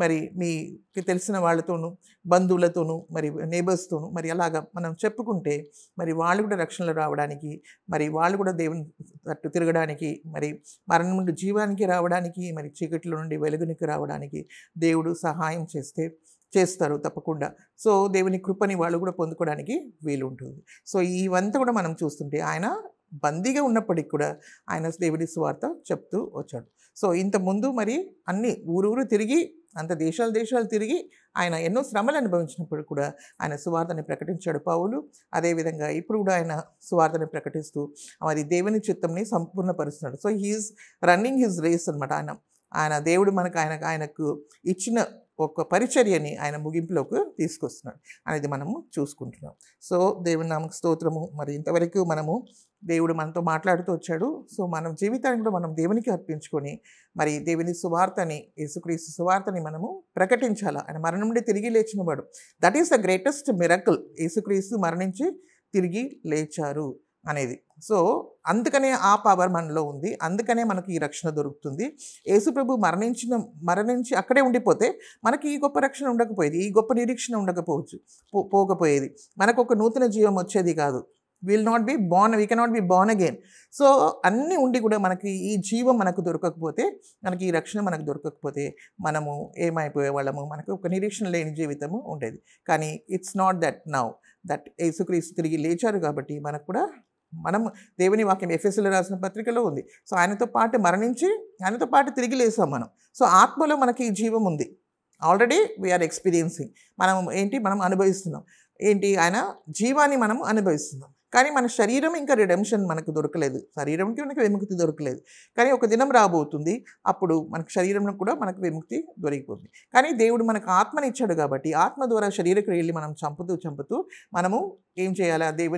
Speaker 1: మరి మీకు తెలిసిన వాళ్ళతోనూ, బంధువులతోనూ, మరి నేబర్స్తోనూ మరి అలాగా మనం చెప్పుకుంటే మరి వాళ్ళు కూడా రక్షణలో రావడానికి, మరి వాళ్ళు కూడా దేవుని తట్టు తిరగడానికి, మరి మరణం నుండి జీవానికి రావడానికి, మరి చీకటిలో నుండి వెలుగునికి రావడానికి దేవుడు సహాయం చేస్తారు తప్పకుండా. సో దేవుని కృపని వాళ్ళు కూడా పొందుకోవడానికి వీలు ఉంటుంది. సో ఇవంతా కూడా మనం చూస్తుంటే ఆయన బందీగా ఉన్నప్పటికి కూడా ఆయన దేవుడి సువార్త చెప్తూ వచ్చాడు. సో ఇంతకుముందు మరి అన్ని ఊరు తిరిగి, అంత దేశాలు తిరిగి ఆయన ఎన్నో శ్రమలు అనుభవించినప్పుడు కూడా ఆయన సువార్తని ప్రకటించాడు పౌలు. అదేవిధంగా ఇప్పుడు కూడా ఆయన సువార్తని ప్రకటిస్తూ మరి దేవుని చిత్తంని సంపూర్ణపరుస్తున్నాడు. So he is running his race అనమాట. ఆయన దేవుడు మనకు ఆయనకు ఇచ్చిన ఒక పరిచర్యని ఆయన ముగింపులోకి తీసుకొస్తున్నాడు అనేది మనము చూసుకుంటున్నాం. సో దేవుని నామకు స్తోత్రము. మరి ఇంతవరకు మనము దేవుడు మనతో మాట్లాడుతూ వచ్చాడు. సో మనం జీవితాన్ని కూడా మనం దేవునికి అర్పించుకొని మరి దేవుని సువార్తని, యేసుక్రీస్తు సువార్తని మనము ప్రకటించాలా. ఆయన మరణం నుండి తిరిగి లేచినవాడు. That is the greatest miracle. యేసుక్రీస్తు మరణించి తిరిగి లేచారు అనేది. సో, అందుకనే ఆ పవర్ మనలో ఉంది. అందుకనే మనకి ఈ రక్షణ దొరుకుతుంది. యేసుప్రభు మరణించి అక్కడే ఉండిపోతే మనకి ఈ గొప్ప రక్షణ ఉండకపోయేది. ఈ గొప్ప నిరీక్షణ ఉండకపోవచ్చు. పోకపోయేది. మనకొక నూతన జీవం వచ్చేది కాదు. We cannot be born again. So, అన్నీ ఉండి కూడా మనకి ఈ జీవం మనకు దొరకకపోతే, మనకి ఈ రక్షణ మనకు దొరకకపోతే మనము ఏమైపోయేవాళ్ళము, మనకు ఒక నిరీక్షణ లేని జీవితము ఉండేది. కానీ ఇట్స్ నాట్ దట్ యేసుక్రీస్తు తిరిగి లేచారు కాబట్టి మనకు కూడా దేవుని వాక్యం ఎఫెసీయులకు రాసిన పత్రికలో ఉంది. సో, ఆయనతో పాటు మరణించి ఆయనతో పాటు తిరిగి లేసాం మనం. సో, ఆత్మలో మనకి ఈ జీవం ఉంది. Already we are experiencing. మనం అనుభవిస్తున్నాం. ఆయన జీవాన్ని మనం అనుభవిస్తున్నాం. కానీ మన శరీరం ఇంకా రిడెంప్షన్ మనకు దొరకలేదు. శరీరంకి మనకు విముక్తి దొరకలేదు. కానీ ఒక దినం రాబోతుంది. అప్పుడు మనకు శరీరంలో కూడా మనకు విముక్తి దొరికిపోతుంది. కానీ దేవుడు మనకు ఆత్మని ఇచ్చాడు కాబట్టి ఆత్మ ద్వారా శరీర క్రియల్ని మనం చంపుతూ మనము ఏం చేయాలి?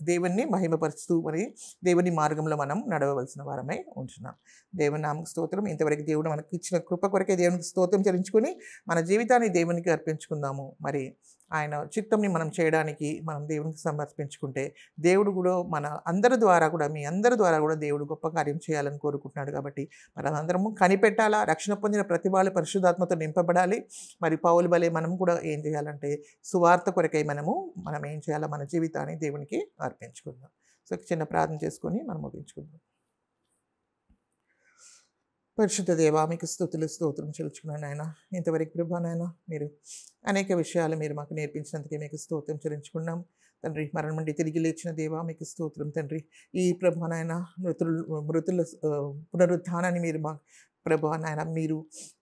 Speaker 1: దేవుణ్ణి మహిమపరుస్తూ మరి దేవుని మార్గంలో మనం నడవవలసిన వారమై ఉంటున్నాం. దేవుని నామకు స్తోత్రం. ఇంతవరకు దేవుడు మనకు ఇచ్చిన కృప కొరకే దేవునికి స్తోత్రం చెల్లించుకొని మన జీవితాన్ని దేవునికి అర్పించుకుందాము. మరి ఆయన చిత్తంని మనం చేయడానికి మనం దేవునికి సమర్పించుకుంటే దేవుడు కూడా మీ అందరి ద్వారా కూడా దేవుడు గొప్ప కార్యం చేయాలని కోరుకుంటున్నాడు. కాబట్టి మనమందరము కనిపెట్టాలా. రక్షణ పొందిన ప్రతి వాళ్ళు పరిశుద్ధాత్మతో నింపబడాలి. మరి పౌలు వలె మనం కూడా ఏం చేయాలంటే సువార్త కొరకై మనం ఏం చేయాలో మన జీవితాన్ని దేవునికి అర్పించుకుందాం. సో, చిన్న ప్రార్థన చేసుకొని మనం ముగించుకుందాం. పరిశుద్ధ దేవా, మీకు స్తోత్రం చెల్లించుకున్నాను నాయన. ఇంతవరకు ప్రభా నాయన, మీరు అనేక విషయాలు మీరు మాకు నేర్పించినందుకే మీకు స్తోత్రం చెల్లించుకున్నాం తండ్రి. మరణం నుండి తిరిగి లేచిన దేవా, మీకు స్తోత్రం తండ్రి. ఈ ప్రభా నాయన మృతుల పునరుద్ధానాన్ని మీరు మా ప్రభా నాయన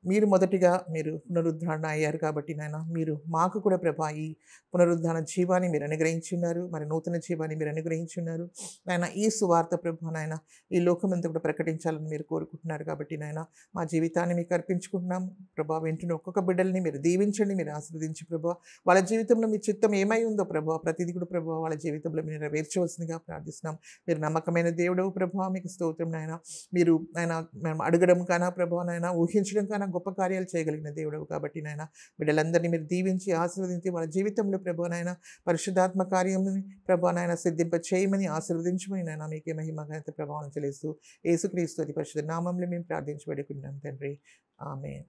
Speaker 1: మీరు మొదటిగా మీరు పునరుద్ధరణ అయ్యారు కాబట్టి నాయన, మీరు మాకు కూడా ప్రభా ఈ పునరుద్ధరణ జీవాన్ని మీరు అనుగ్రహించున్నారు. మరి నూతన జీవాన్ని మీరు అనుగ్రహించున్నారు నాయన. ఈ సువార్త ప్రభా నాయన ఈ లోకమంతా కూడా ప్రకటించాలని మీరు కోరుకుంటున్నారు కాబట్టి నాయన, మా జీవితాన్ని మీకు అర్పించుకుంటున్నాం ప్రభా. వింటున్న ఒక్కొక్క బిడ్డల్ని మీరు దీవించండి, మీరు ఆశీర్వదించి ప్రభా. వాళ్ళ జీవితంలో మీ చిత్తం ఏమై ఉందో ప్రభా, ప్రతిదీ కూడా ప్రభా వాళ్ళ జీవితంలో మీరు నెరవేర్చవలసిందిగా ప్రార్థిస్తున్నాం. మీరు నమ్మకమైన దేవుడవు ప్రభా, మీకు స్తోత్రం నాయన. మీరు మేము అడగడం కానా ప్రభా నాయన, ఊహించడం కన్నా గొప్ప కార్యాలు చేయగలిగిన దేవుడవు కాబట్టి నాయన, బిడ్డలందరినీ మీరు దీవించి ఆశీర్వదించి వాళ్ళ జీవితంలో ప్రభా నాయన పరిశుద్ధాత్మ కార్యం ప్రభా నాయన సిద్ధింప చేయమని ఆశీర్వదించమని నాయన మీకే మహిమ ఘనత ప్రభావం చెల్లిస్తూ యేసుక్రీస్తు అతి పరిశుద్ధ నామంలో మేము ప్రార్థించబడుకున్నాం తండ్రి. ఆమేన్.